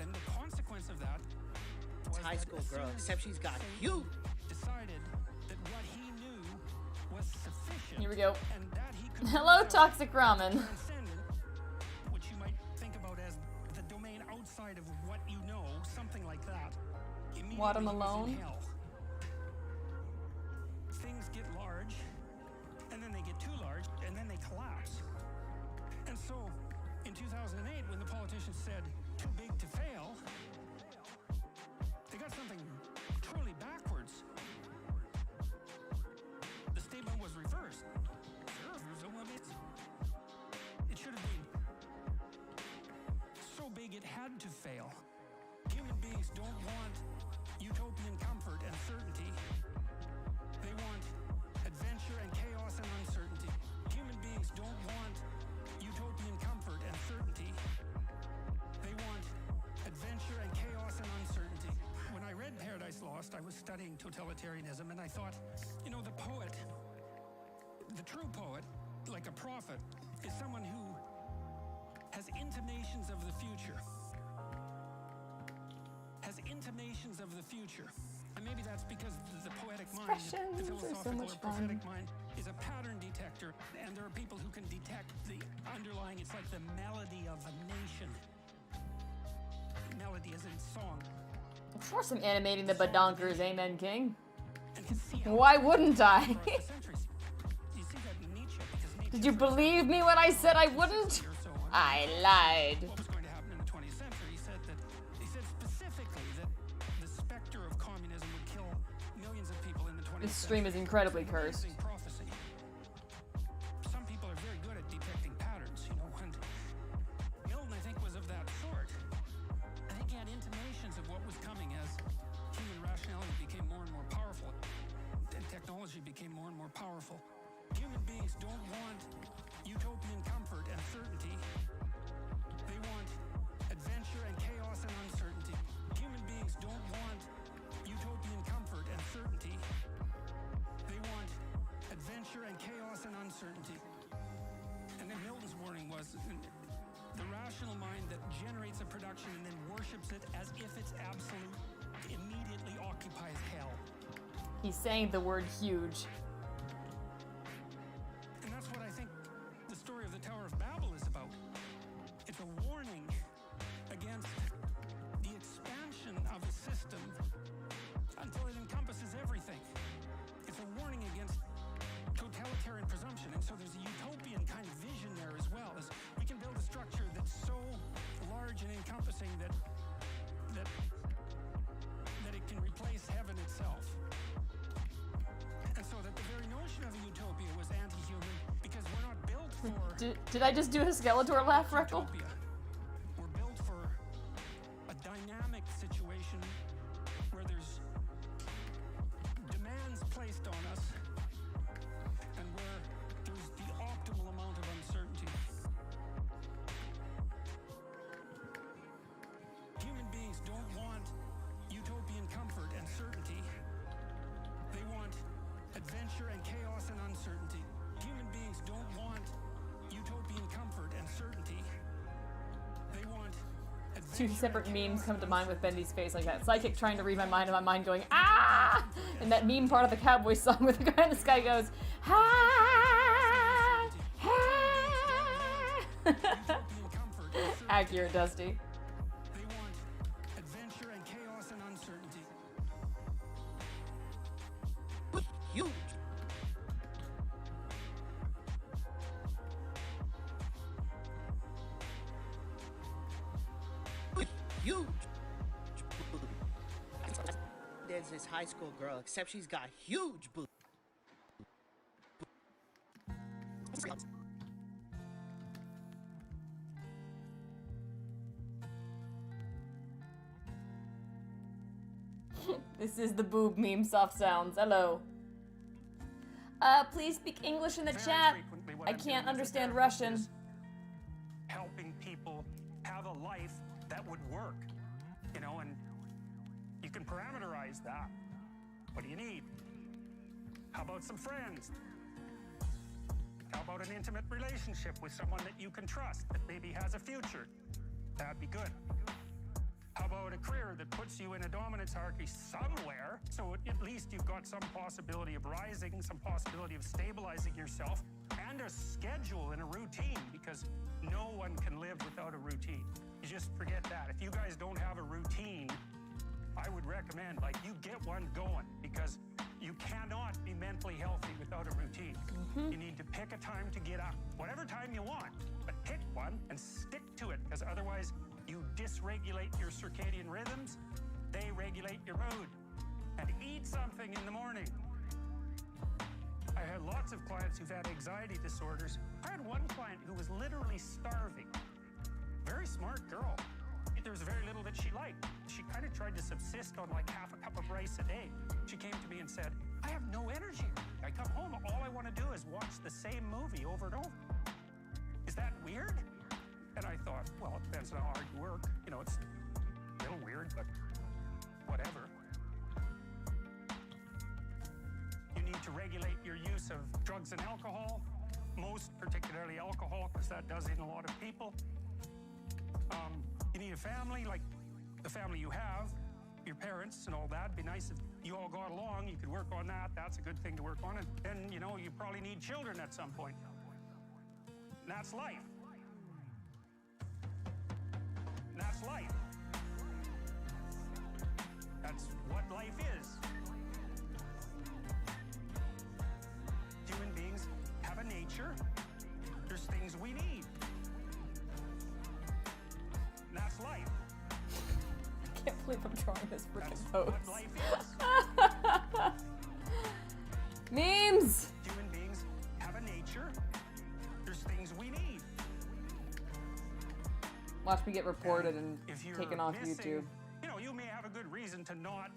And the consequence of that was High that school as girl, soon as except she's got huge. decided that what he knew was sufficient. Here we go. And that he could Hello, live out Toxic Ramen. transcendent, which you might think about as the domain outside of what you know, something like that. Immediately he was in Watermelon. hell. Things get large, and then they get too large, and then they collapse. And so, in 2008, when the politicians said, too big to fail, they got something truly backwards. The statement was reversed. It should have been so big it had to fail. Human beings don't want utopian comfort and certainty. They want adventure and chaos and uncertainty. Human beings don't want utopian comfort and certainty. They want adventure and chaos and uncertainty. When I read Paradise Lost, I was studying totalitarianism, and I thought, you know, the poet, the true poet, like a prophet, is someone who has intimations of the future. Has intimations of the future. And maybe that's because the poetic mind, Expressions the are so philosophical much or fun. prophetic mind, is a pattern detector. And there are people who can detect the underlying, it's like the melody of a nation. Melody as in song. Of course I'm animating the badonkers, Amen King. And can see how Why wouldn't I? across the centuries. You see that in Nietzsche, because Nietzsche Did you believe me when I said I wouldn't? or so on. I lied. What was going to happen in the 20th century? He said specifically that the specter of communism would kill millions of people in the 20th This stream is incredibly cursed. Amazing prophecy. Some people are very good at detecting patterns, you know, and Milton, I think, was of that sort. I think he had intimations of what was coming as human rationality became more and more powerful, and technology became more and more powerful. Human beings don't want utopian comfort and certainty. They want adventure and chaos and uncertainty. Human beings don't want utopian comfort and certainty. They want adventure and chaos and uncertainty. And then Milton's warning was the rational mind that generates a production and then worships it as if it's absolute immediately occupies hell. He's saying the word huge. And that's what I think the story of the Tower of Babel is about. It's a warning against the expansion of a system until it encompasses everything. It's a warning against totalitarian presumption. And so there's a utopian kind of vision there as well, as we can build a structure that's so large and encompassing that it can replace heaven itself. And so that the very notion of a utopia was anti-human because we're not built for Did I just do a Skeletor laugh, Freckle? utopia. We're built for a dynamic situation where there's demands placed on us and where there's the optimal amount of uncertainty. Human beings don't want utopian comfort and certainty. They want adventure and chaos and uncertainty. Human beings don't want utopian comfort and certainty. They want Two separate memes come to mind with Bendy's face, like that psychic trying to read my mind and my mind going, ah! And that meme part of the Cowboy song where the guy in the sky goes, ha! Ha! Accurate, Dusty. They want adventure and chaos and uncertainty. Huge. Huge. There's this high school girl, except she's got huge boobs. This is the boob meme soft sounds. Hello. Please speak English in the Very chat. frequently what I I'm can't doing as a understand therapist Russian. is helping people have a life that would work, you know, and you can parameterize that. What do you need? How about some friends? How about an intimate relationship with someone that you can trust, that maybe has a future? That'd be good. How about a career that puts you in a dominance hierarchy somewhere, so at least you've got some possibility of rising, some possibility of stabilizing yourself, and a schedule and a routine, because no one can live without a routine. You just forget that. If you guys don't have a routine, I would recommend, like, you get one going, because you cannot be mentally healthy without a routine. You need to pick a time to get up, whatever time you want, but pick one and stick to it, because otherwise you dysregulate your circadian rhythms, they regulate your mood. And eat something in the morning. I had lots of clients who've had anxiety disorders. I had one client who was literally starving. Very smart girl. There was very little that she liked. She kind of tried to subsist on like half a cup of rice a day. She came to me and said, I have no energy. I come home, all I want to do is watch the same movie over and over. Is that weird? And I thought, well, it depends on how hard you work. You know, it's a little weird, but whatever. You need to regulate your use of drugs and alcohol, most particularly alcohol, because that does in a lot of people. You need a family, like the family you have, your parents and all that. It'd be nice if you all got along. You could work on that. That's a good thing to work on. And then, you know, you probably need children at some point. And that's life. That's life. That's what life is. Human beings have a nature. There's things we need. And that's life. I can't believe I'm drawing this That's freaking what pose. life is. Memes! Human beings have a nature. There's things we need. Watch me get reported and If you're taken off missing, YouTube. You know, you may have a good reason to not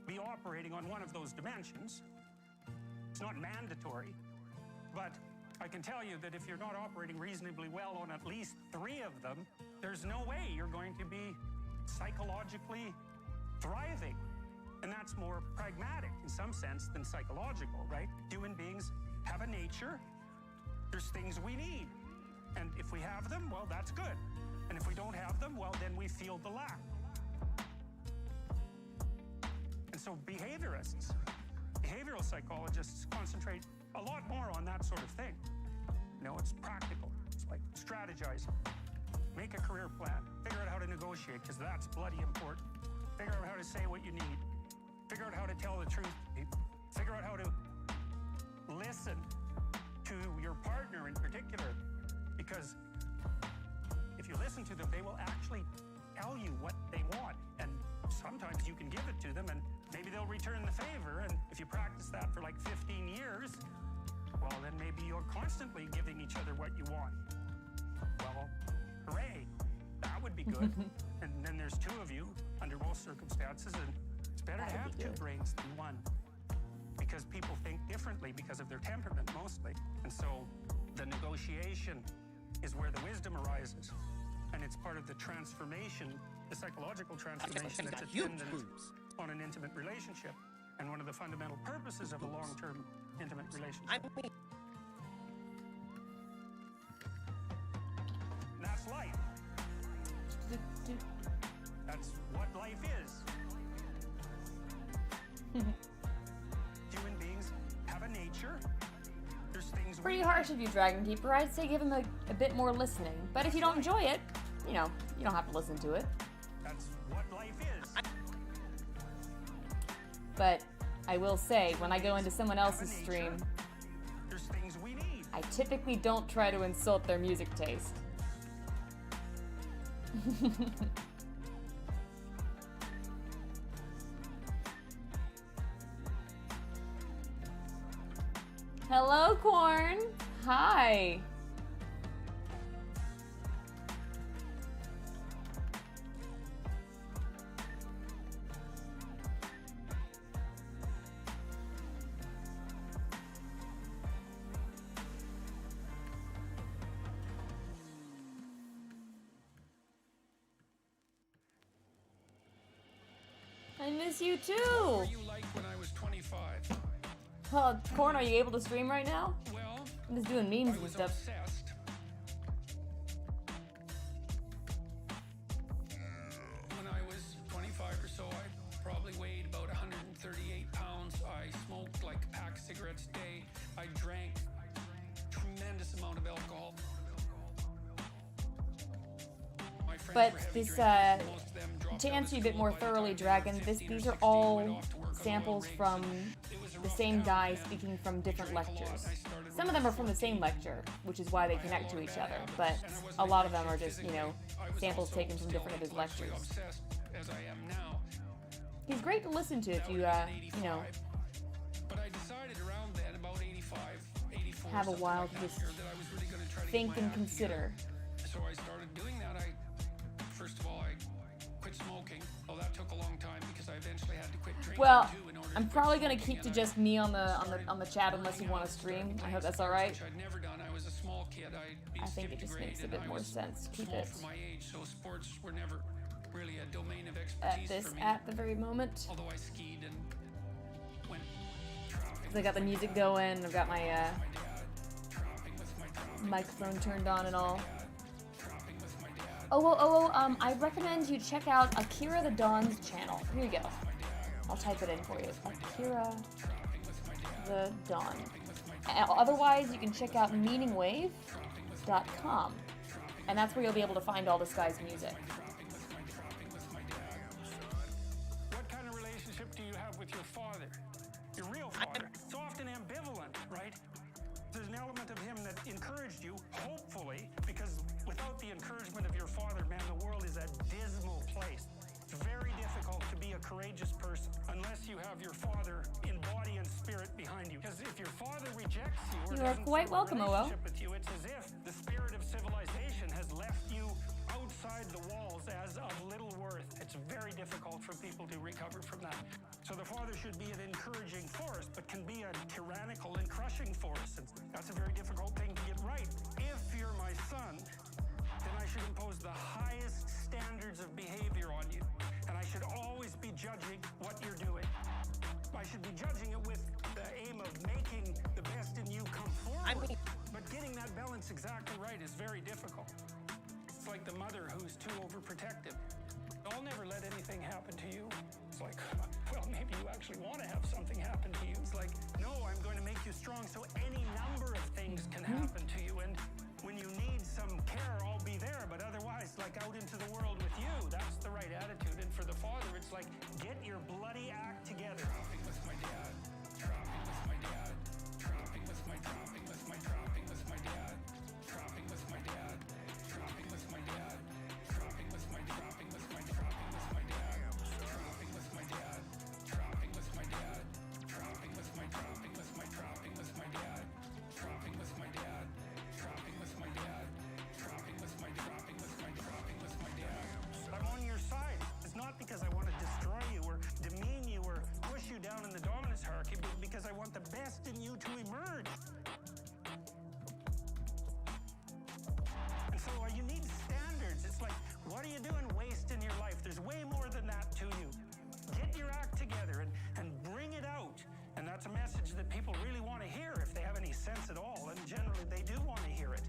be operating on one of those dimensions. It's not mandatory, but I can tell you that if you're not operating reasonably well on at least 3 of them, there's no way you're going to be psychologically thriving. And that's more pragmatic in some sense than psychological, right? Human beings have a nature. There's things we need. And if we have them, well, that's good. And if we don't have them, well, then we feel the lack. And so behaviorists, behavioral psychologists concentrate a lot more on that sort of thing. You know, it's practical. It's like strategize, make a career plan, figure out how to negotiate, because that's bloody important. Figure out how to say what you need. Figure out how to tell the truth to people. Figure out how to listen to your partner in particular, because if you listen to them, they will actually tell you what they want. And sometimes you can give it to them and maybe they'll return the favor. And if you practice that for like 15 years, well, then maybe you're constantly giving each other what you want. Well, hooray, that would be good. And then there's 2 of you under most circumstances, and it's better to have 2 brains than 1. Because people think differently because of their temperament mostly. And so the negotiation is where the wisdom arises. And it's part of the transformation, the psychological transformation that's attendant on an intimate relationship. And one of the fundamental purposes of a long-term intimate relationship. I mean, That's life. That's what life is. Human beings have a nature. There's things Pretty we harsh of you, Dragon Keeper. I'd say give him a bit more listening. But if you don't enjoy it, you know, you don't have to listen to it. That's what life is. But I will say, when I go into someone else's stream, There's things we need. I typically don't try to insult their music taste. Hello, Corn. Hi. I miss you too. What were you like when I was 25? Corn, are you able to stream right now? Well, I'm just doing memes I and was stuff. obsessed. When I was 25 or so, I probably weighed about 138 pounds. I smoked like a pack of cigarettes a day. I drank tremendous amount of alcohol. My friends But were heavy this, drinkers. Most of them dropped to out of answer you a bit school more by the time thoroughly, they were Dragon, 15 or these are 16, all went off to work on samples oil from rigs. It was a the rough same town guy then. speaking from different drank a lot, lectures. and I started Some when of I them was are from the same 14. lecture, which is why they I had a connect lot to of each bad other. habits, But and I wasn't a lot of in them are shape just, you know, physically. I was samples also taken from still different of his intellectually lectures. obsessed as I am now. He's great to listen to if That you, was in you know, 85. But I decided around then, about 85, 84, have a something while like to that just year, that I was really gonna try to get think my and act consider. together. So I started doing that. First of all, I quit smoking. Well, that took a long time because I eventually had to quit drinking Well, too in order I'm to quit probably gonna smoking, keep to and just me on the chat unless you want to stream. I hope that's all right. which I'd never done. I was a small kid. I think it just makes a bit more sense to keep small it for my age, so sports were never really a domain of at expertise this for me. at the very moment. Although I skied and went trapping. 'Cause I got the music going. I've got my Trapping with my dad. microphone turned on and all. Trapping with my dad. I recommend you check out Akira the Dawn's channel. Here you go. I'll type it in for you. Akira the Dawn. Otherwise, you can check out meaningwave.com. And that's where you'll be able to find all this guy's music. What kind of relationship do you have with your father? Your real father? It's often ambivalent, right? There's an element of him that encouraged you, hopefully, because without the encouragement of your father, man, the world is a dismal place. It's very difficult to be a courageous person unless you have your father in body and spirit behind you. Because if your father rejects you or You are doesn't quite form a welcome, OO. relationship with you, it's as if the spirit of civilization has left you outside the walls as of little worth. It's very difficult for people to recover from that. So the father should be an encouraging force, but can be a tyrannical and crushing force. And that's a very difficult thing to get right. If you're my son, then I should impose the highest standards of behavior on you. And I should always be judging what you're doing. I should be judging it with the aim of making the best in you come forward. But getting that balance exactly right is very difficult. It's like the mother who's too overprotective. I'll never let anything happen to you. It's like, well, maybe you actually want to have something happen to you. It's like, no, I'm going to make you strong so any number of things can happen to you. And when you need some care, I'll be there. But otherwise, like out into the world with you, that's the right attitude. And for the father, it's like, get your bloody act together. Trapping with my dad. Trapping with my dad. Trapping with my trapping with my trapping with my dad. Trapping with my dad. Trapping with my dad. Trapping with my trapping with my trapping with my dad. Trapping with my dad. Trapping with my dad. Trapping with my trapping with my trapping with my dad. Trapping with my dad. Trapping with my dad. Trapping with my trapping with my trapping with my dad. I'm on your side. It's not because I want to destroy you or demean you or push you down in the dominance hierarchy, but because I want the best in you to emerge. And so you need standards. It's like, what are you doing wasting your life? There's way more than that to you. Get your act together and bring it out. And that's a message that people really want to hear if they have any sense at all. And generally, they do want to hear it.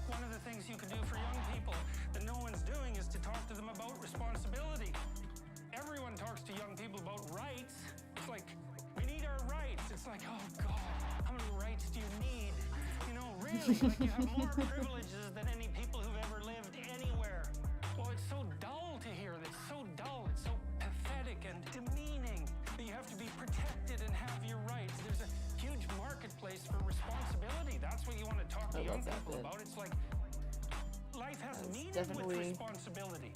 One of the things you can do for young people that no one's doing is to talk to them about responsibility. really? Like you have more privileges than any people who've ever lived anywhere. Well, it's so dull to hear. It's so dull. It's so pathetic and demeaning that you have to be protected and have your rights. There's a huge marketplace for responsibility. That's what you want to talk to young people about. It's like life has meaning with responsibility.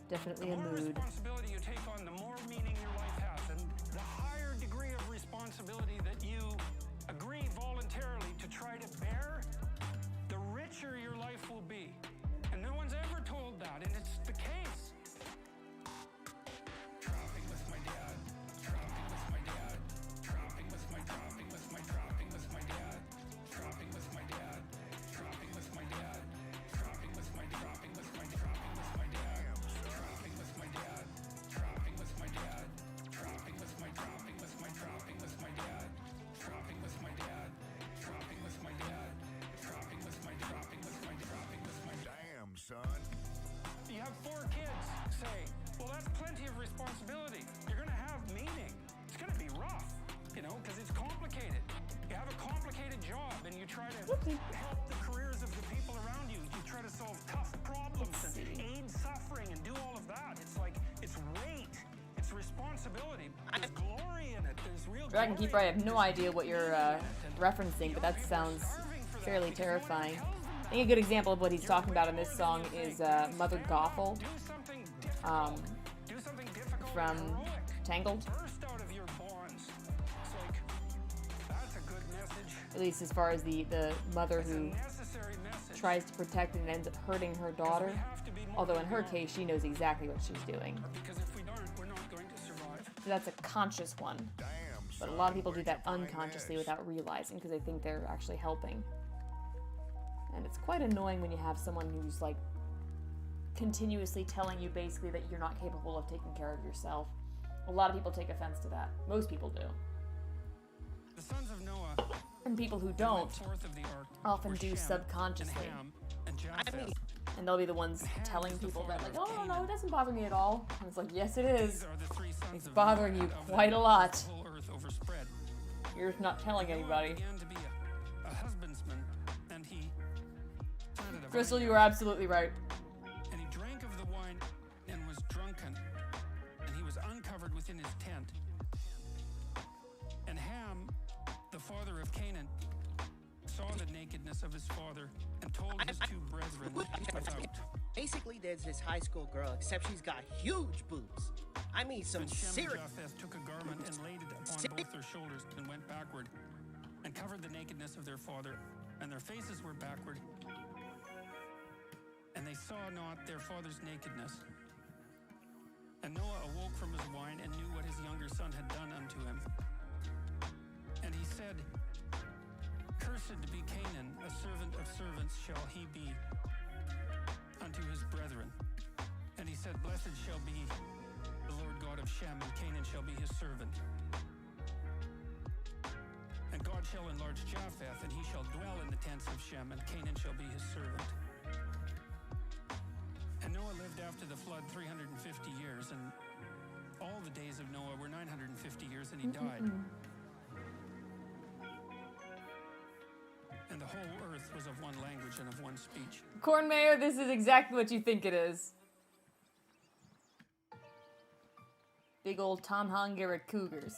Definitely The a more mood. responsibility you take on, the more meaning your life has. And the higher degree of responsibility that you agree voluntarily to try to bear, the richer your life will be. And no one's ever told that, and it's the case. Trapping with my dad. Trapping with my dad. Trapping with my trapping with my trapping with my dad. Trapping with my dad. Trapping with my dad. Trapping with my trapping with my trapping with my dad. Trapping with my dad. Trapping with my dad. Trapping with my trapping with my trapping with my dad. Trapping with my dad. Trapping with my dad. Trapping with my trapping with my trapping with my Damn, son. You have 4 kids, say, well, that's plenty of responsibility. You're going to have meaning. It's going to be rough, you know, because it's complicated. You have a complicated job and you try to help the careers of the people around you. You try to solve tough problems and aid suffering and do all of that. It's like, it's weight. It's responsibility. There's glory in it. There's real Dragon glory Keeper, I in have it. no idea what you're referencing, but that sounds fairly terrifying. I think a good example of what he's talking about in this song is Mother Gothel Do something difficult. Do something difficult from and heroic. Tangled, Burst out of your bonds. It's like, that's a good message. at least as far as the mother It's a who necessary message. tries to protect and ends up hurting her daughter. We have to be more Although in than her we are. case, she knows exactly what she's doing. Because if we don't, we're not going to survive. So that's a conscious one. Damn, But a son. lot of people do Where'd that you find unconsciously this? without realizing because they think they're actually helping. And it's quite annoying when you have someone who's like continuously telling you basically that you're not capable of taking care of yourself. A lot of people take offense to that. Most people do. The sons of Noah And people who went don't forth of the ark often were do Shem subconsciously. and Ham and Japheth. And they'll be the ones telling people that like, oh no, it doesn't bother me at all. And it's like, yes it is. These are the 3 sons It's of bothering Noah, you and of quite them a lot. was the whole earth overspread. You're just not telling Noah anybody. began to be a husbandman, and he planted a Crystal, you vineyard. are absolutely right. And he drank of the wine and was drunken, and he was uncovered within his tent. And Ham, the father of Canaan, saw the nakedness of his father and told his 2 brethren without. Basically, there's this high school girl, except she's got huge boobs. I mean, some But Shem and serious. Japheth took a garment and laid it upon both their shoulders and went backward, and covered the nakedness of their father, and their faces were backward. And they saw not their father's nakedness. And Noah awoke from his wine and knew what his younger son had done unto him. And he said, Cursed be Canaan, a servant of servants shall he be unto his brethren. And he said, Blessed shall be the Lord God of Shem, and Canaan shall be his servant. And God shall enlarge Japheth, and he shall dwell in the tents of Shem, and Canaan shall be his servant. And Noah lived after the flood 350 years, and all the days of Noah were 950 years, and he died. And the whole earth was of one language and of one speech. Corn Mayor, this is exactly what you think it is. Big old Tom Garrett Cougars.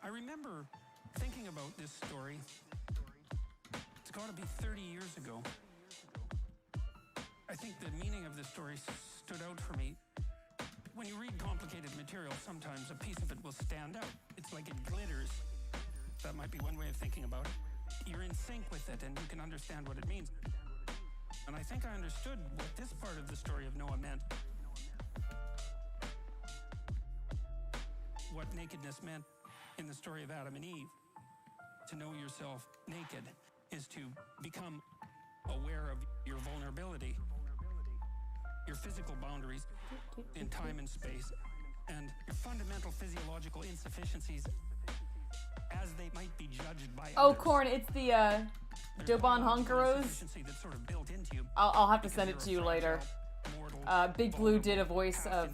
I remember thinking about this story. It's got to be 30 years ago. I think the meaning of this story stood out for me. When you read complicated material, sometimes a piece of it will stand out. It's like it glitters. That might be one way of thinking about it. You're in sync with it and you can understand what it means. And I think I understood what this part of the story of Noah meant. What nakedness meant in the story of Adam and Eve. To know yourself naked is to become aware of your vulnerability, your physical boundaries in time and space, and your fundamental physiological insufficiencies as they might be judged by Oh, others. Corn, it's the There's Dobon biological Honkaros. insufficiency that's sort of built into you I'll have to because send it you're to a you later. fragile, mortal Big Blue did a voice of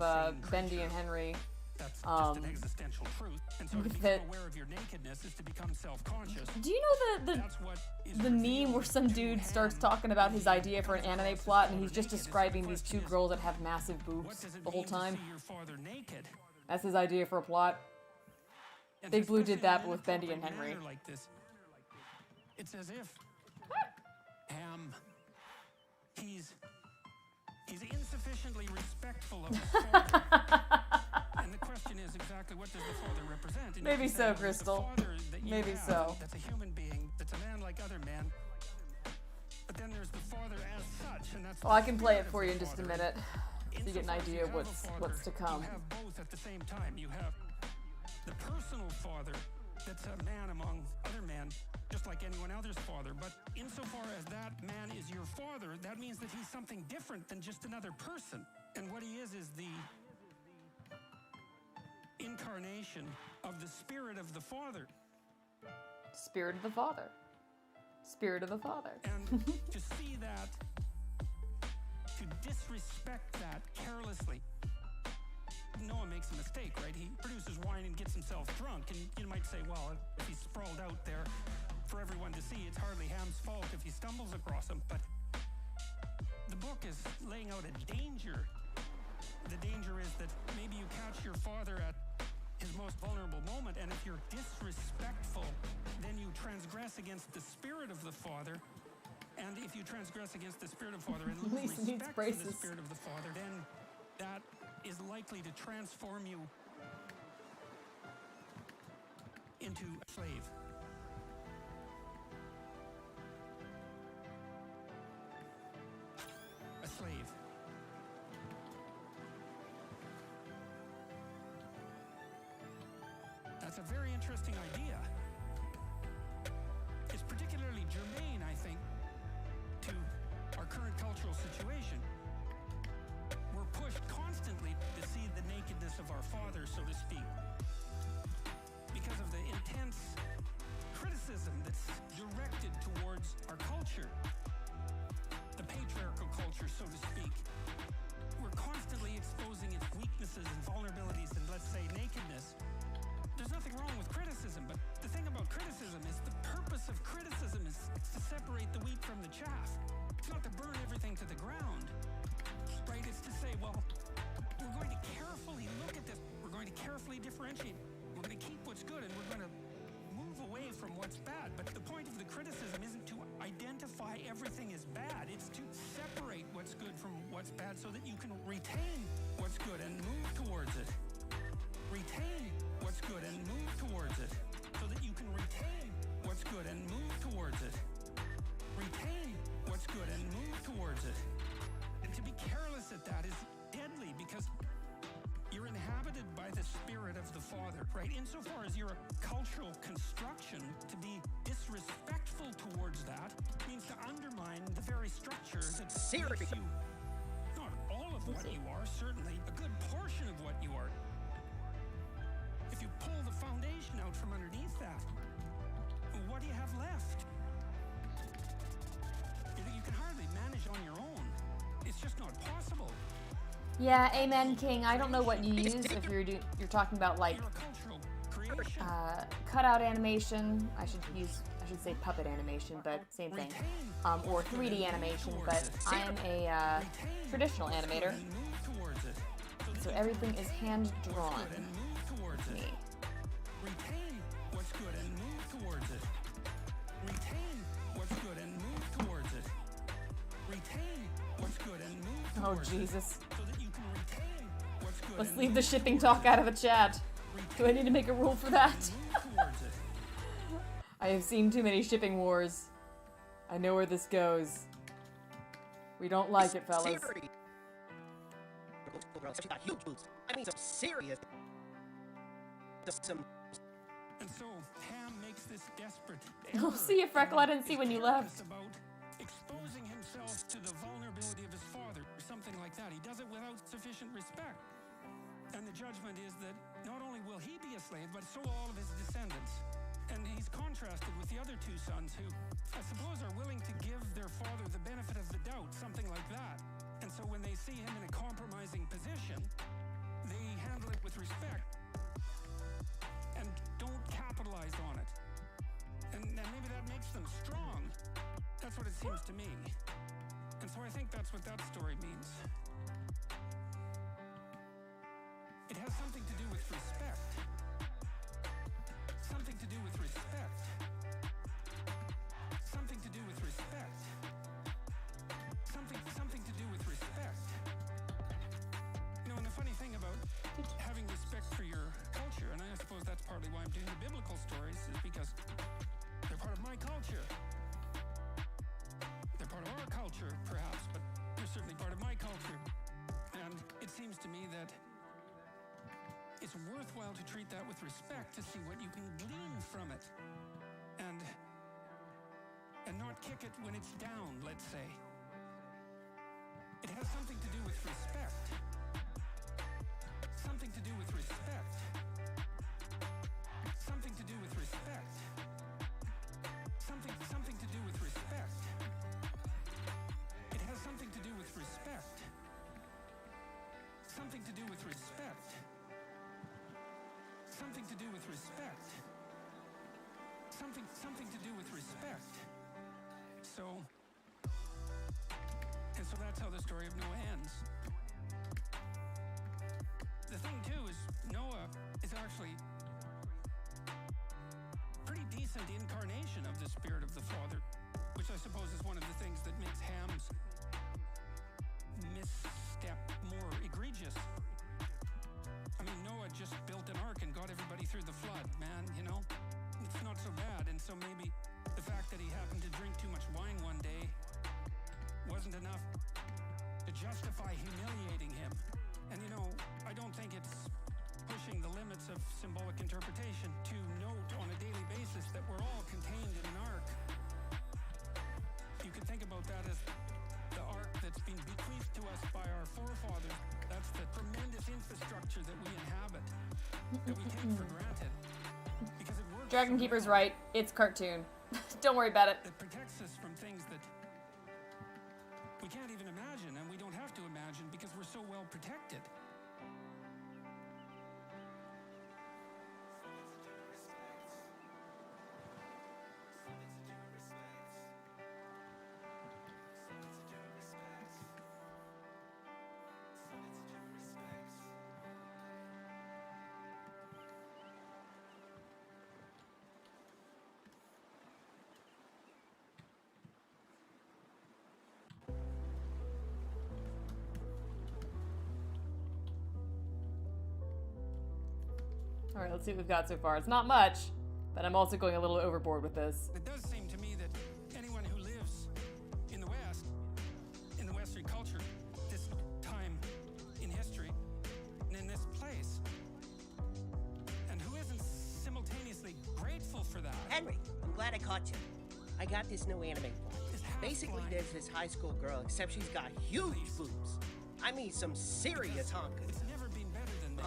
Bendy and Henry. That's just an existential truth. And so to become that- aware of your nakedness is to become self-conscious. Do you know That's what is the meme where some dude starts talking about his idea for an anime plot and he's just describing these two girls that have massive what boobs does it the whole mean to time? see your father naked? That's his idea for a plot. And Big Blue especially did that, in but an with Bendy and inappropriate Henry. manner like this, it's as if he's insufficiently respectful of his father. And the question is exactly what does the father represent? And Maybe you can so, say, well, the Crystal. father that you Maybe have, so. That's a human being. That's a man like other men. But then there's the father as such, and that's. Oh, the I can play it spirit for of you in the just a father. minute, so you get an Insofar as idea you of have a what's to father, come. You have both at the same time. You have the personal father that's a man among other men, just like anyone else's father. But insofar as that man is your father, that means that he's something different than just another person. And what he is the incarnation of the spirit of the father. Spirit of the Father. Spirit of the Father. And to see that, to disrespect that carelessly, Noah makes a mistake, right? He produces wine and gets himself drunk, and you might say, well, if he's sprawled out there for everyone to see, it's hardly Ham's fault if he stumbles across him, but the book is laying out a danger. The danger is that maybe you catch your father at his most vulnerable moment, and if you're disrespectful, then you transgress against the spirit of the father. And if you transgress against the spirit of the father and lose Lisa needs respect for the braces. spirit of the father, then that is likely to transform you into a slave. A slave. That's a very interesting idea. It's particularly germane, I think, to our current cultural situation. We're pushed constantly to see the nakedness of our fathers, so to speak, because of the intense criticism that's directed towards our culture, the patriarchal culture, so to speak. We're constantly exposing its weaknesses and vulnerabilities and, let's say, nakedness. There's nothing wrong with criticism, but the thing about criticism is the purpose of criticism is to separate the wheat from the chaff. It's not to burn everything to the ground, right? It's to say, well, we're going to carefully look at this. We're going to carefully differentiate. We're going to keep what's good and we're going to move away from what's bad. But the point of the criticism isn't to identify everything as bad. It's to separate what's good from what's bad so that you can retain what's good and move towards it. Retain what's good and move towards it, so that you can retain what's good and move towards it. Retain what's good and move towards it. And to be careless at that is deadly because you're inhabited by the spirit of the Father, right? Insofar as you're a cultural construction, to be disrespectful towards that means to undermine the very structure that makes you not all of what you are, certainly a good portion of what you are. If you pull the foundation out from underneath that, what do you have left? You can hardly manage on your own. It's just not possible. Yeah, amen, King. I don't know what you use if you're talking about like You're a cultural creation. cutout animation. I should say puppet animation, but same thing. Or 3D animation, but I am a traditional animator, And move towards it. so everything is hand drawn. And move towards Me. it. Retain what's good and move towards it. Retain what's good and move towards it. Retain what's good and move Oh towards it. Jesus! So that you can retain what's good Let's and leave the move shipping towards talk it. out of the chat. Do I need to make a rule for that? Move towards it. I have seen too many shipping wars. I know where this goes. We don't like it, fellas. Siri. Girl, she got huge boobs. I mean, some serious. Some. And so Ham makes this desperate Oh, see you, Freckle. I didn't see when you left. about exposing himself to the vulnerability of his father, or something like that. He does it without sufficient respect. And the judgment is that not only will he be a slave, but so will all of his descendants. And he's contrasted with the other two sons who, I suppose, are willing to give their father the benefit of the doubt, something like that. And so when they see him in a compromising position, they handle it with respect and don't capitalize on it. And maybe that makes them strong. That's what it seems to me. And so I think that's what that story means. It has something to do with respect. Something to do with respect. Something to do with respect. Something to do with respect. You know, and the funny thing about having respect for your culture, and I suppose that's partly why I'm doing the biblical stories, is because they're part of my culture. They're part of our culture, perhaps, but they're certainly part of my culture. And it seems to me that it's worthwhile to treat that with respect to see what you can glean from it. And not kick it when it's down, let's say. It has something to do with respect. Something to do with respect. Something to do with respect. Something to do with respect. It has something to do with respect. Something to do with respect. Something to do with respect. Something to do with respect. So that's how the story of Noah ends. The thing too is Noah is actually a pretty decent incarnation of the spirit of the Father, which I suppose is one of the things that makes Ham's misstep more egregious. I mean, Noah just built an ark and got everybody through the flood, man, you know? It's not so bad, and so maybe the fact that he happened to drink too much wine one day wasn't enough to justify humiliating him. And you know, I don't think it's pushing the limits of symbolic interpretation to note on a daily basis that we're all contained in an ark. You could think about that as the ark that's been bequeathed to us by our forefathers. That's the tremendous infrastructure that we inhabit, that we take for granted. Because it works. Dragon Keeper's right. It's cartoon. Don't worry about it. It protects us from things that we can't even imagine, and we don't have to imagine because we're so well protected. All right, let's see what we've got so far. It's not much, but I'm also going a little overboard with this. It does seem to me that anyone who lives in the West, in the Western culture, this time in history, and in this place, and who isn't simultaneously grateful for that. Henry, I'm glad I caught you. I got this new anime plot. Basically, there's this high school girl, except she's got huge boobs. I mean, some serious honkers. It's never been better than this.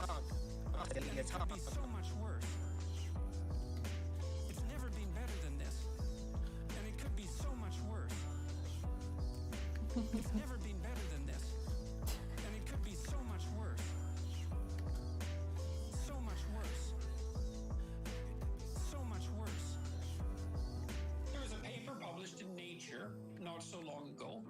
It It could be so much worse. It's never been better than this. And it could be so much worse. It's never been better than this. And it could be so much worse. So much worse. So much worse. There was a paper published in Nature not so long ago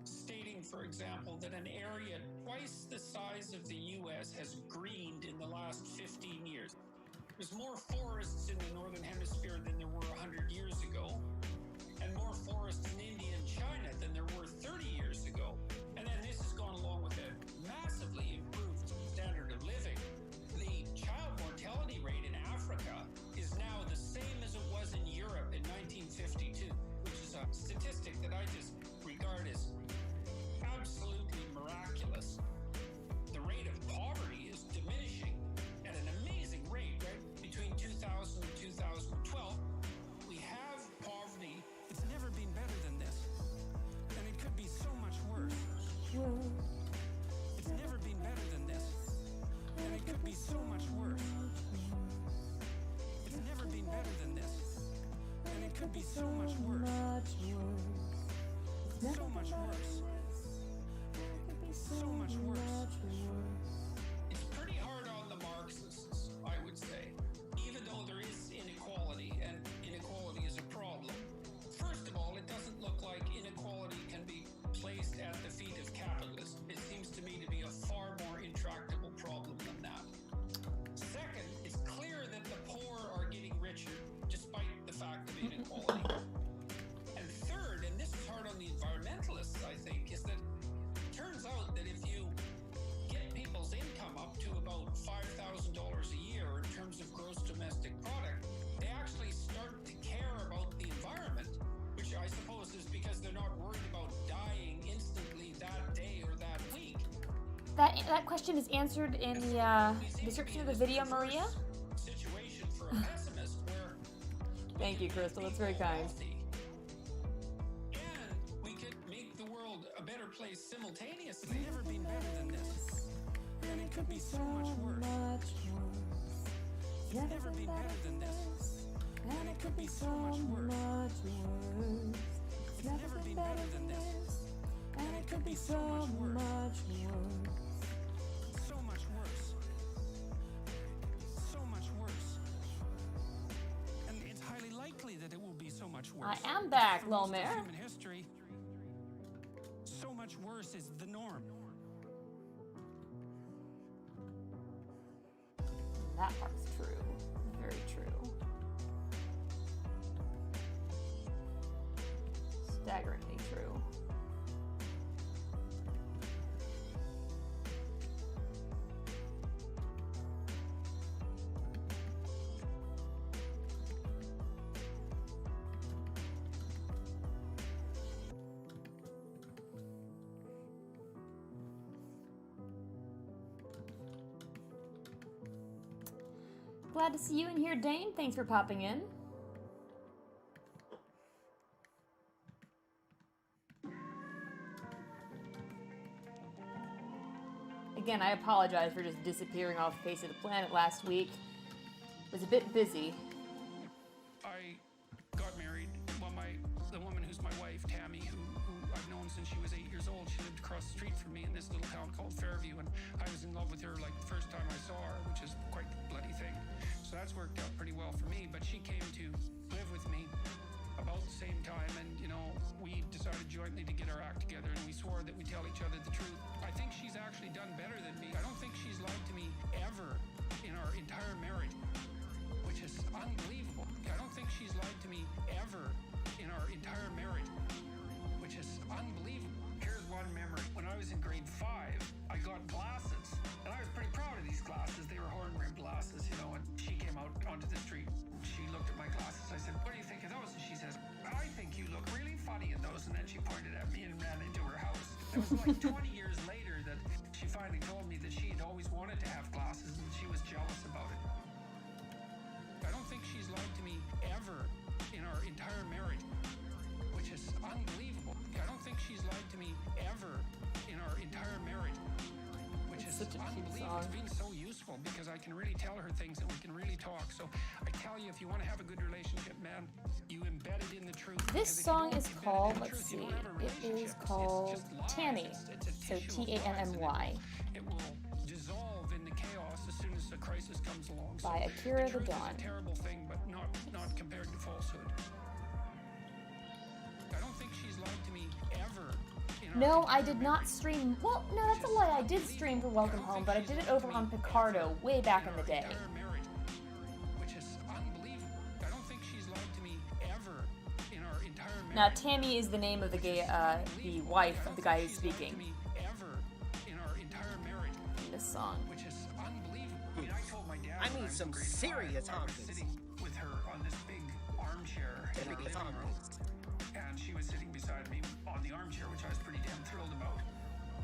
stating, for example, that an area twice the size of the U.S. has greened in the last 15 years. There's more forests in the Northern Hemisphere than there were 100 years ago, and more forests in India and China than there were 30 years ago. And then this has gone along with a massively improved standard of living. The child mortality rate in Africa is now the same as it was in Europe in 1952, which is a statistic that I just regard as absolutely miraculous. The rate of poverty is diminishing at an amazing rate, right? Between 2000 and 2012, we have poverty. It's never been better than this. And it could be so much worse. It's never been better than this. And it could be so much worse. It's never been better than this. And it could be so much worse. So much worse. inequality. And third, and this is hard on the environmentalists, I think, is that it turns out that if you get people's income up to about $5,000 a year in terms of gross domestic product, they actually start to care about the environment, which I suppose is because they're not worried about dying instantly that day or that week. That question is answered in the description of the video, Maria. Situation for a pessimist where Thank you, Crystal. That's very kind. and we could make the world a better place simultaneously. It's never been better than this. And it could be so much worse. It's never been better than this. And it could be so much worse. It's never been better than this. And it could be so much worse. So much worse. So much worse. And it's highly likely that it will be so much worse. I am back, For most of Lolmere. human history, so much worse is the norm. That part's true. Very true. Staggeringly true. Glad to see you in here, Dane. Thanks for popping in. Again, I apologize for just disappearing off the face of the planet last week. Was a bit busy. I got married. Well, the woman who's my wife, Tammy, who I've known since she was 8 years old, she lived across the street from me in this little town called Fairview, and I was in love with her like the first time I saw her, which is quite a bloody thing. So that's worked out pretty well for me. But she came to live with me about the same time, and we decided jointly to get our act together, and we swore that we tell each other the truth. I think she's actually done better than me. I don't think she's lied to me ever in our entire marriage, which is unbelievable. I don't think she's lied to me ever in our entire marriage, which is unbelievable. Here's one memory. When I was in grade 5, I got glasses, and I was pretty proud of these glasses. They were horn-rimmed glasses, and she came out onto the street. She looked at my glasses. I said, "What do you think of those?" And she says, "I think you look really funny in those." And then she pointed at me and ran into her house. It was like 20 years later that she finally told me that she had always wanted to have glasses and she was jealous about it. I don't think she's lied to me ever in our entire marriage, which is unbelievable. I don't think she's lied to me ever in our entire marriage, which is such a cute unbelievable. song. It's been so useful because I can really tell her things and we can really talk. So I tell you, if you want to have a good relationship, man, you embed it in the truth. This Because if you song don't is embed it called, in the let's truth, you see, don't have a it is relationship. It's called just lies. Tammy. It's a So tissue of lies, and T-A-M-M-Y. it will dissolve in the chaos as soon as a crisis comes along. By So Akira the truth Dawn. is a terrible thing, but not compared to falsehood. I don't think she's lied to me ever. in our No, I entire did not marriage. stream. Well, no, that's a lie. I did stream for Welcome Home, but I did it over on Picardo way back in the day. Entire marriage, which is unbelievable. I don't think she's lied to me ever in our entire marriage. Now, Tammy is the name of the gay, the wife of the guy who's speaking Ever in our entire marriage, in this song. which is unbelievable. I mean, I told my dad. I when need was some in grade serious 5, I was honkers. sitting with her on this big armchair in our Serious living room, honkers. and she was sitting beside me on the armchair, which I was pretty damn thrilled about.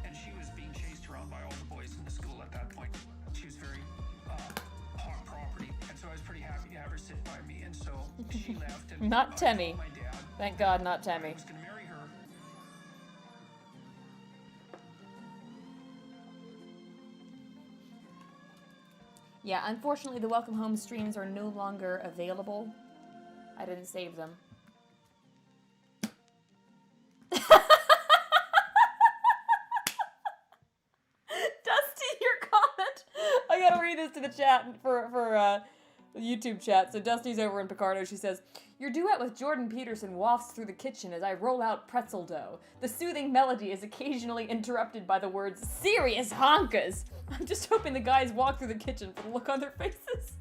And she was being chased around by all the boys in the school at that point. She was very hot property, and so I was pretty happy to have her sit by me. And so she left. And Not I told Tammy. my dad Thank God, not I Tammy. was going to marry her. Yeah, unfortunately, the Welcome Home streams are no longer available. I didn't save them. Dusty, your comment. I gotta read this to the chat for the YouTube chat. So Dusty's over in Picardo. She says, "Your duet with Jordan Peterson wafts through the kitchen as I roll out pretzel dough. The soothing melody is occasionally interrupted by the words, 'serious honkas.' I'm just hoping the guys walk through the kitchen for the look on their faces."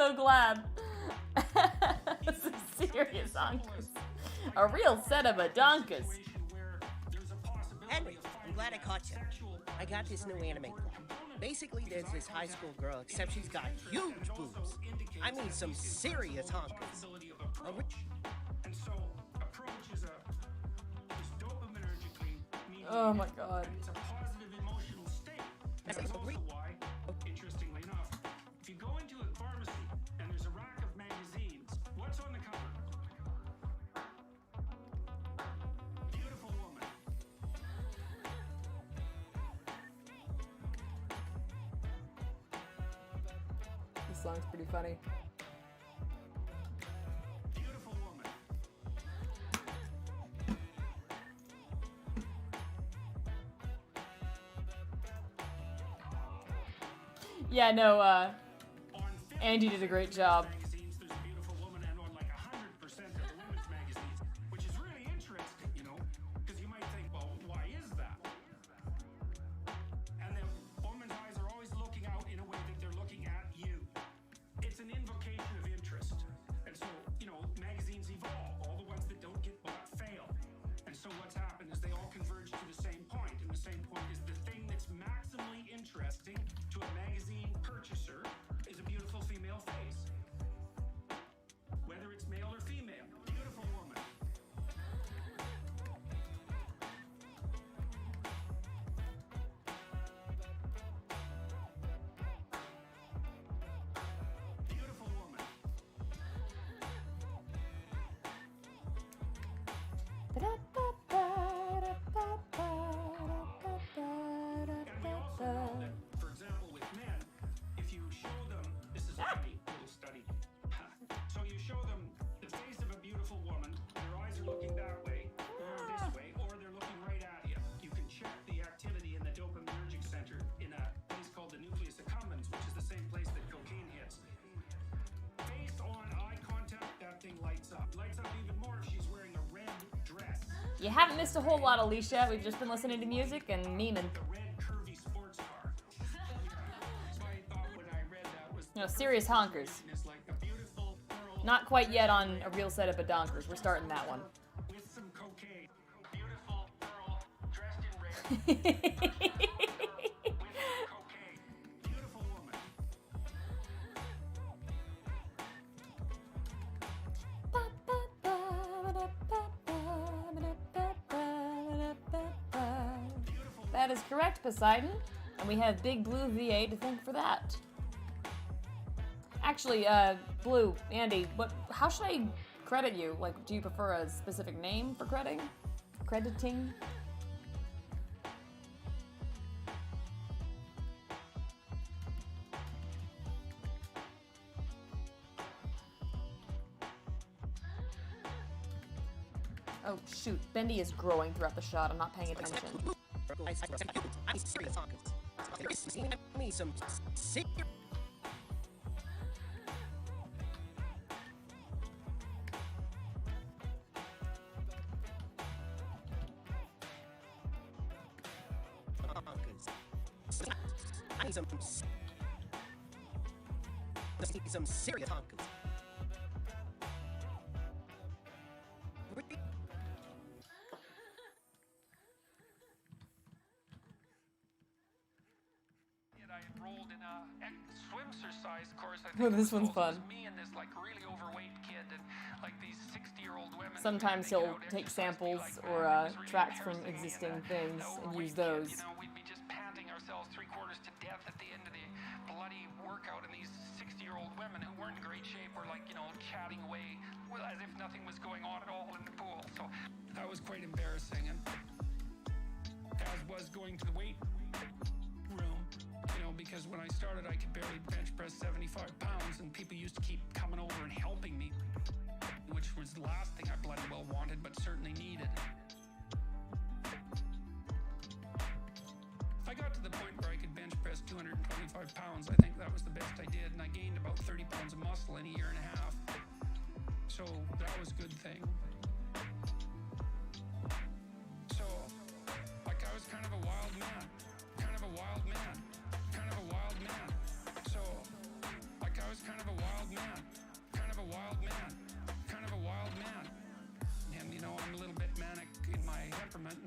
so glad. Some serious honkers. A real set of adonkas. Henry, I'm glad I caught you. I got this new anime plot. Basically, there's this high school girl, except she's got huge boobs. I mean, some serious honkers. And so approach is dopaminergically, meaning Oh my god. it's a positive emotional state. That's also why, interestingly enough, if you go into a pharmacy and there's a rack of magazines, what's on the cover? Beautiful woman. This song's pretty funny. Beautiful woman. Yeah, no, On 50 Andy did a great job. magazines, there's a beautiful woman, and on like 100% of the women's magazines, which is really interesting, you know, because you might think, well, why is that? And the woman's eyes are always looking out in a way that they're looking at you. It's an invocation of interest. And so, you know, magazines evolve. All the ones that don't get bought fail. And so what's happened is they all converge to the same point. And the same point is the thing that's maximally interesting to a magazine purchaser is a beautiful female face. Whether it's male or female. Beautiful woman. Beautiful woman. And we also know that, for example, with men, if you show them, this is a funny little study. So you show them the face of a beautiful woman, their eyes are looking that way, or this way, or they're looking right at you. You can check the activity in the dopaminergic center in a place called the nucleus accumbens, which is the same place that cocaine hits. Based on eye contact, that thing lights up. Lights up even more if she's wearing a red dress. You haven't missed a whole lot, Alicia. We've just been listening to music and memeing. The red curvy sports car. So I thought when I read that was You know, serious honkers. it's like a beautiful girl Not quite yet on a real set of adonkers. We're starting that one. with some cocaine. Beautiful girl dressed in red with cocaine. Beautiful woman. That is correct, Poseidon. And we have Big Blue VA to thank for that. Actually, Blue, Andy, how should I credit you? Like, do you prefer a specific name for crediting? Oh, shoot. Bendy is growing throughout the shot. I'm not paying attention. I'm serious honkers. I mean, some serious. I need some serious honkers. I enrolled in a swimsuit course. I Oh, think this it was one's called. It fun. was me and this like really overweight kid and like these 60-year-old women. Sometimes who, you he'll know, take exercise me samples like or mad. It was really tracks from embarrassing, existing and, things the and overweight use kid, those. you know, we'd be just panting ourselves 3/4 to death at the end of the bloody workout, and these 60-year-old women who weren't in great shape were like, you know, chatting away as if nothing was going on at all in the pool. So that was quite embarrassing, and as was going to the weight room, you know, because when I started I could barely bench press 75 pounds, and people used to keep coming over and helping me, which was the last thing I bloody well wanted, but certainly needed. I got to the point where I could bench press 225 pounds. I think that was the best I did, and I gained about 30 pounds of muscle in a year and a half. So that was a good thing. So, like, I was kind of a wild man. Kind of a wild man. Kind of a wild man. So, like, I was kind of a wild man.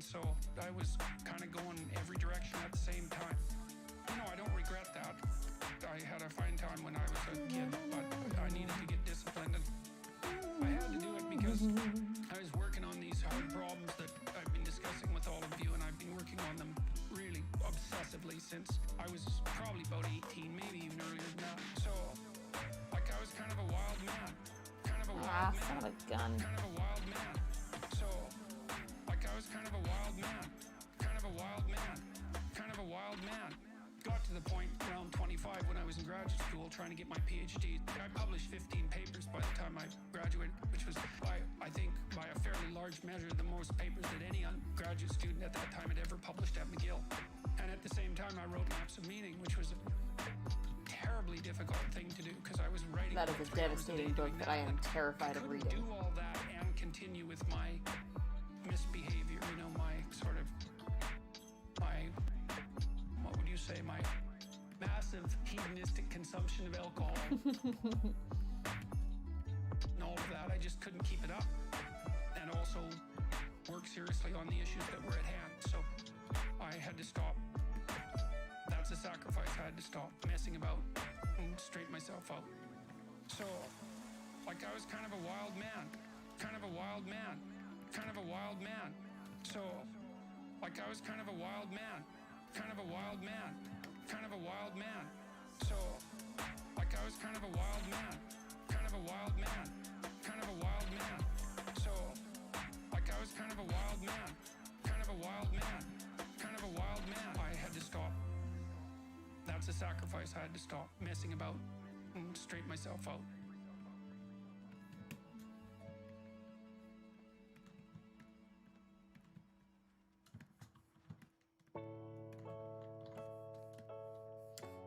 and so I was kind of going every direction at the same time. You know, I don't regret that. I had a fine time when I was a kid, but I needed to get disciplined, and I had to do it because I was working on these hard problems that I've been discussing with all of you, and I've been working on them really obsessively since I was probably about 18, maybe even earlier than that. So, like, I was kind of a wild man. Kind of a wild man. Son of a gun. Kind of a wild man. So, like, I was kind of a wild man. Kind of a wild man. Kind of a wild man. Got to the point around 25 when I was in graduate school trying to get my PhD. I published 15 papers by the time I graduated, which was, I think, by a fairly large measure, the most papers that any undergraduate student at that time had ever published at McGill. And at the same time, I wrote Maps of Meaning, which was a terribly difficult thing to do because I was writing. That is a devastating book that I am terrified of reading. Do all that and continue with my misbehavior, you know, my sort of, what would you say, my massive hedonistic consumption of alcohol. And all of that, I just couldn't keep it up. And also work seriously on the issues that were at hand. So I had to stop. That's a sacrifice. I had to stop messing about and straighten myself out. So, like, I was kind of a wild man. Kind of a wild man. Kind of a wild man. So, like, I was kind of a wild man. Kind of a wild man. Kind of a wild man. So, like, I was kind of a wild man. Kind of a wild man. Kind of a wild man. So, like, I was kind of a wild man. Kind of a wild man. Kind of a wild man. I had to stop. That's a sacrifice. I had to stop messing about and straighten myself out.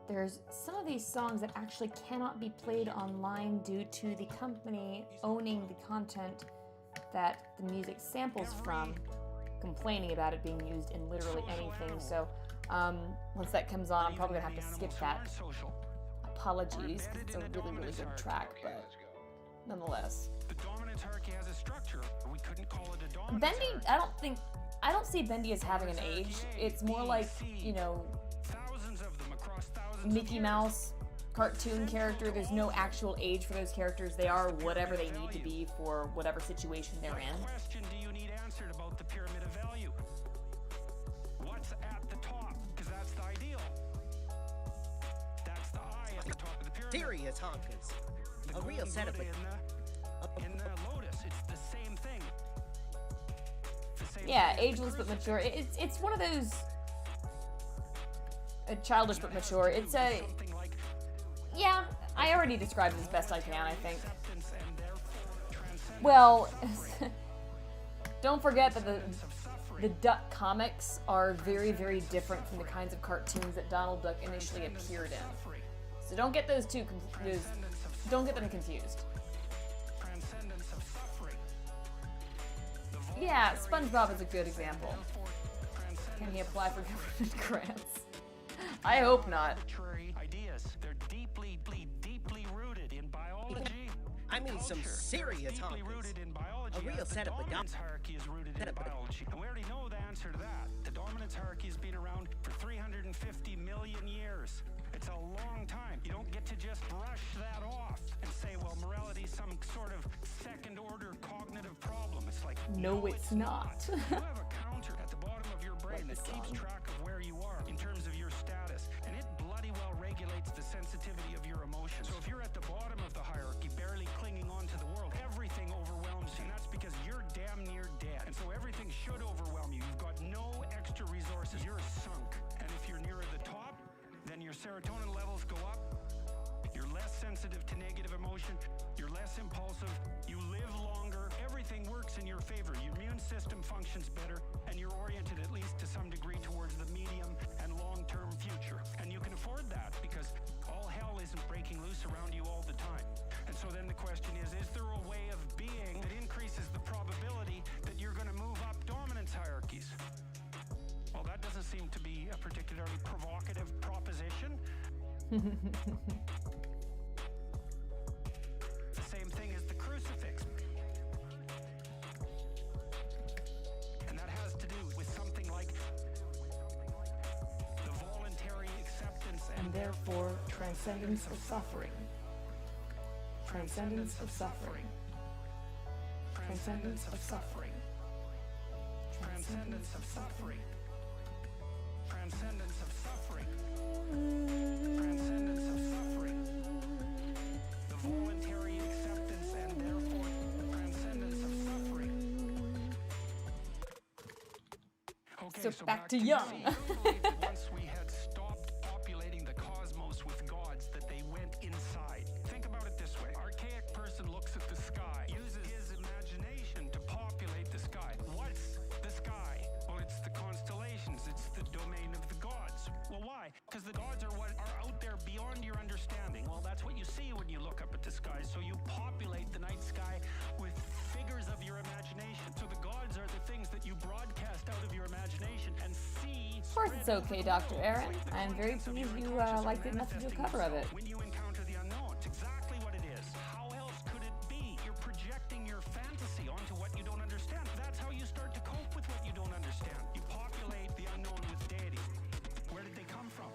There's some of these songs that actually cannot be played online due to the company owning the content that the music samples from, complaining about it being used in literally anything. So once that comes on, I'm probably gonna have to skip that. Apologies, because it's a really, really good track, but nonetheless. The dominant hierarchy has a structure. We couldn't call it a dominant Bendy, hierarchy. I don't see Bendy as having an age. It's more like, you know, Thousands of them across thousands Mickey of Mouse cartoon character. There's no actual age for those characters. They are whatever they need to be for whatever situation they're in. What question do you need answered about the pyramid of value? What's at the top? Because that's the ideal. That's the eye at the top of the pyramid. Serious honkers. The A real golden setup. Buddha in the lotus. It's the same thing. The same Yeah, thing as the ageless but crucifix. mature. It's one of those childish but mature. It's a Something like yeah. I already described it as best I can. I think. acceptance and therefore transcendence. Well, don't forget that the Suffering. Duck comics are very, very different from the kinds of cartoons that Donald Duck initially appeared in. So don't get those two confused. Don't get them confused. Transcendence of suffering. Yeah, SpongeBob is a good example. Can he apply for government grants? I hope not. Arbitrary ideas. They're deeply rooted in biology. I mean, some culture. serious They're deeply honkers. rooted in biology. A real as the setup of dominance hierarchy is rooted in biology. And we already know the answer to that. The dominance hierarchy has been around for 350 million years. It's a long time. You don't get to just brush that off and say, well, morality is some sort of second-order cognitive problem. It's like, No, it's not. you have a counter at the bottom of your brain Like that the keeps song. track of where you are in terms of your status, and it bloody well regulates the sensitivity of your emotions. So if you're at the bottom of the hierarchy, barely clinging on to the world, everything overwhelms you, and that's because you're damn near dead. And so everything should overwhelm you. You've got no extra resources. You're sunk. And if you're nearer the top, then your serotonin levels go up. You're less sensitive to negative emotion. You're less impulsive. You live longer. Everything works in your favor. Your immune system functions better, and you're oriented at least to some degree towards the medium and long-term future. And you can afford that because all hell isn't breaking loose around you all the time. And so then the question is there a way of being that increases the probability that you're going to move up dominance hierarchies? Well, that doesn't seem to be a particularly provocative proposition. The same thing as the crucifix. And that has to do with therefore transcendence of suffering. Transcendence of suffering. Transcendence of suffering. Transcendence of suffering. Transcendence of suffering. Transcendence of suffering. The voluntary acceptance and therefore transcendence of suffering. Okay, So back to Young. Once we had stopped populating the cosmos with gods, that they went inside. Think about it this way. Archaic person looks at the sky, uses his imagination to populate the sky. What's the sky? Well, it's the constellations. It's the domain of the gods. Well, why? Because the gods are what are out there beyond your understanding. Well, that's what you see when you look up at the sky. So you populate the night sky with figures of your imagination. So the gods are the things that you broadcast out of your imagination and see. Of course it's okay, Dr. Aaron. I'm very pleased you liked the nsfw cover of it. When you encounter the unknown, it's exactly what it is. How else could it be? You're projecting your fantasy onto what you don't understand. That's how you start to cope with what you don't understand. You populate the unknown with deities. Where did they come from?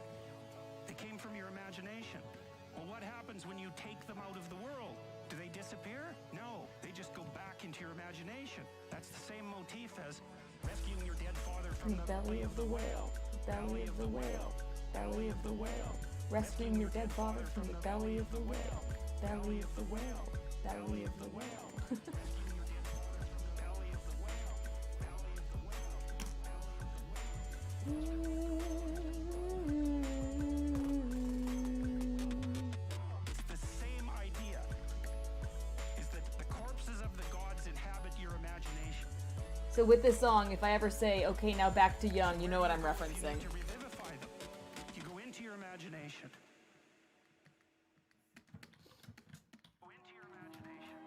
They came from your imagination. Well, what happens when you take them out of the world? Do they disappear? No, they just go back into your imagination. That's the same motif as rescuing your dead father from the belly of the whale. Belly of the whale. Belly of the whale. Rescuing your dead father from the belly of the whale. Belly of the whale. Belly of the whale. It's the same idea. Is that the corpses of the gods inhabit your imagination. So with this song, if I ever say, okay, now back to Young, you know what I'm You referencing. need to revivify them. You go into your imagination. Go into your imagination.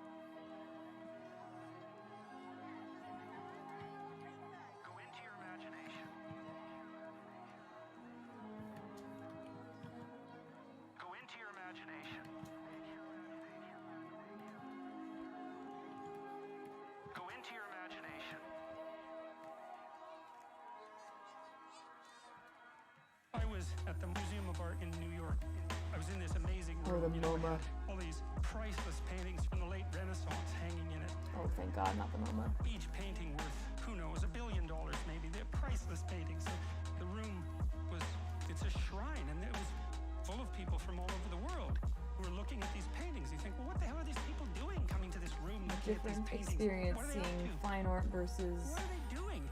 Go into your imagination. Go into your imagination. Go into your imagination. I was at the Museum of Art in New York. I was in this amazing Oh, room. the you know, it MoMA. had all these priceless paintings from the late Renaissance hanging in it. Oh, thank God, not the MoMA. Each painting worth, who knows, $1 billion maybe. They're priceless paintings. So the room was, it's a shrine, and it was full of people from all over the world who were looking at these paintings. You think, well, what the hell are these people doing coming to this room looking at these Different paintings? experience What are they up seeing to? fine art versus What are they doing?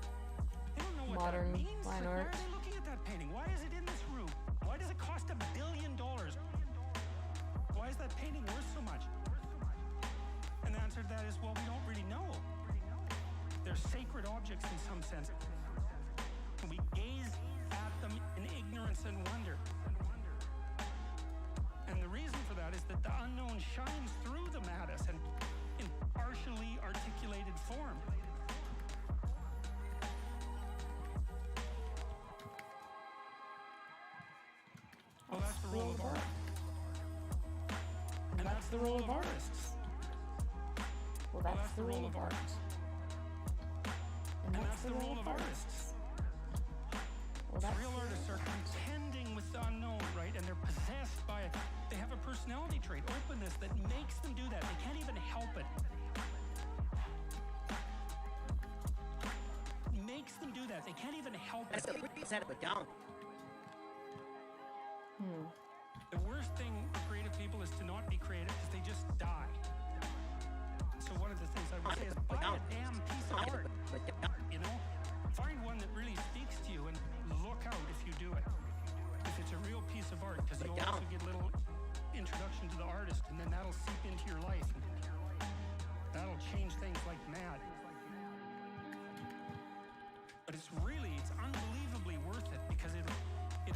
They don't know what modern that means. fine Like, art. Why are they looking at that painting? Why is it in this room? Why does it cost $1 billion? Why is that painting worth so much? And the answer to that is, well, we don't really know. They're sacred objects in some sense. And we gaze at them in ignorance and wonder. And the reason for that is that the unknown shines through them at us and in partially articulated form. Well, that's the role of art. And that's the role of artists. Well, that's the role of art. And that's the role of artists. Well, that's Real artists are contending with the unknown, right? And they're possessed by it. They have a personality trait, openness, that makes them do that. They can't even help it. Makes them do that. They can't even help it. That's a pretty set of a down. The worst thing for creative people is to not be creative because they just die. So one of the things I would say is buy a damn piece of art. You know, find one that really speaks to you and look out if you do it. If it's a real piece of art, because you'll also get a little introduction to the artist, and then that'll seep into your life. And that'll change things like mad. But it's unbelievably worth it because it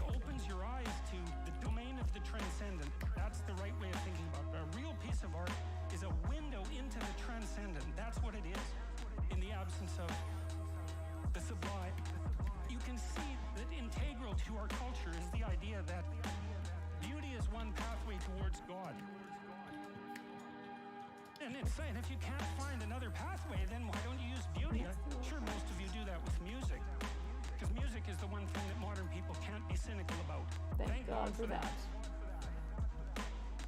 opens your eyes to the domain of the transcendent. That's the right way of thinking about it. A real piece of art is a window into the transcendent. That's what it is. In the absence of the sublime, you can see that integral to our culture is the idea that beauty is one pathway towards God. And if you can't find another pathway, then why don't you use beauty? I'm sure most of you do that with music. Because music is the one thing that modern people can't be cynical about. Thank God for that.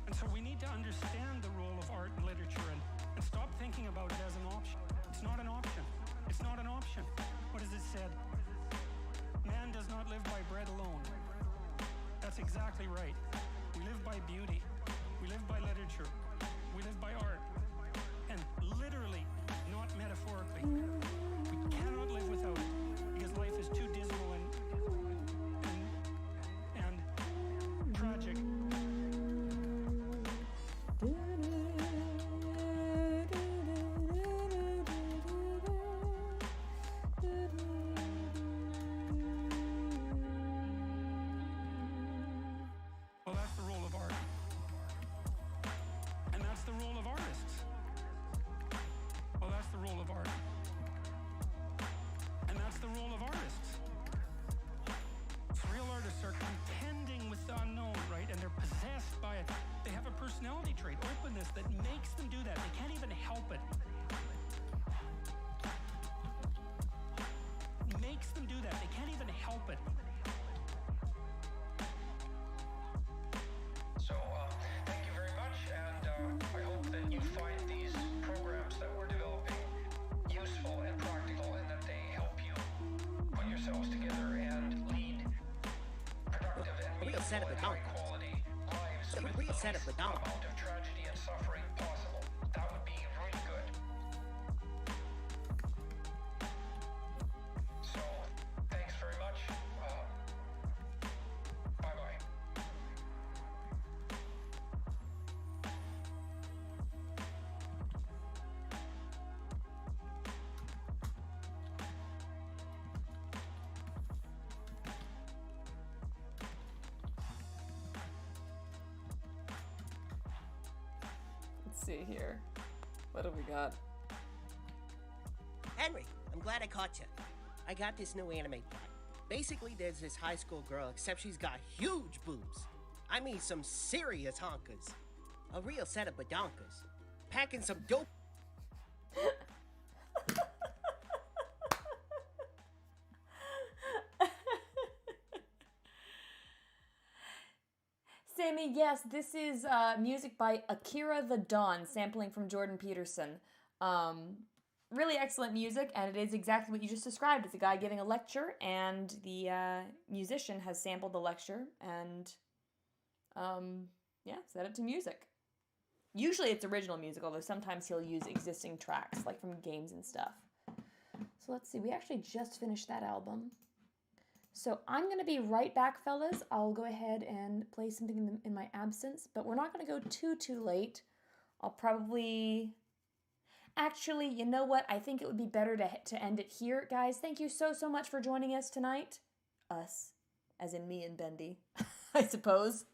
And so we need to understand the role of art and literature and stop thinking about it as an option. It's not an option. It's not an option. What is it said? Man does not live by bread alone. That's exactly right. We live by beauty. We live by literature. We live by art. And literally, not metaphorically. We cannot live without it because life is too dismal and tragic. Well, that's the role of art. And that's the role of artists. Well, that's the role of art. And that's the role of artists. Real artists are contending with the unknown, right? And they're possessed by it. They have a personality trait, openness, that makes them do that. They can't even help it. Makes them do that. They can't even help it. So, thank you very much, and I hope that you find these programs that we're developing useful and practical, and that they help you put yourselves together and lead productive and A real set of meaningful and adults. high-quality lives A with real the set of least adults. amount of tragedy and suffering possible. That would be really good. So, thanks very much. Bye-bye. Let's see here. What do we got? Henry, I'm glad I caught you. I got this new anime plot. Basically, there's this high school girl, except she's got huge boobs. I mean, some serious honkers. A real set of badonkers. Packing some dope. Sammy, yes, this is music by Akira the Dawn, sampling from Jordan Peterson. Really excellent music, and it is exactly what you just described. It's a guy giving a lecture, and the musician has sampled the lecture, and yeah, set it to music. Usually it's original music, although sometimes he'll use existing tracks, like from games and stuff. So let's see, we actually just finished that album. So I'm going to be right back, fellas. I'll go ahead and play something in my absence, but we're not going to go too late. I'll probably... Actually, you know what? I think it would be better to end it here. Guys, thank you so much for joining us tonight. Us, as in me and Bendy, I suppose.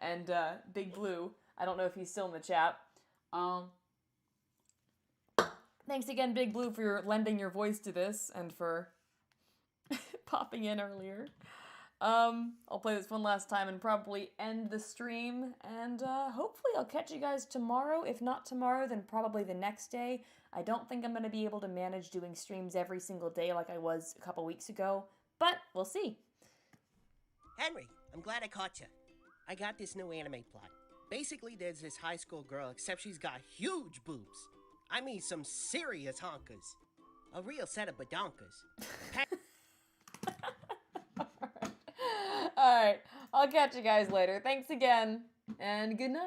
And Big Blue. I don't know if he's still in the chat. Thanks again, Big Blue, for lending your voice to this and for popping in earlier. I'll play this one last time and probably end the stream, and hopefully I'll catch you guys tomorrow. If not tomorrow, then probably the next day. I don't think I'm going to be able to manage doing streams every single day like I was a couple weeks ago, but we'll see. Henry, I'm glad I caught you. I got this new anime plot. Basically, there's this high school girl, except she's got huge boobs. I mean, some serious honkers. A real set of badonkers. Alright, I'll catch you guys later. Thanks again, and good night.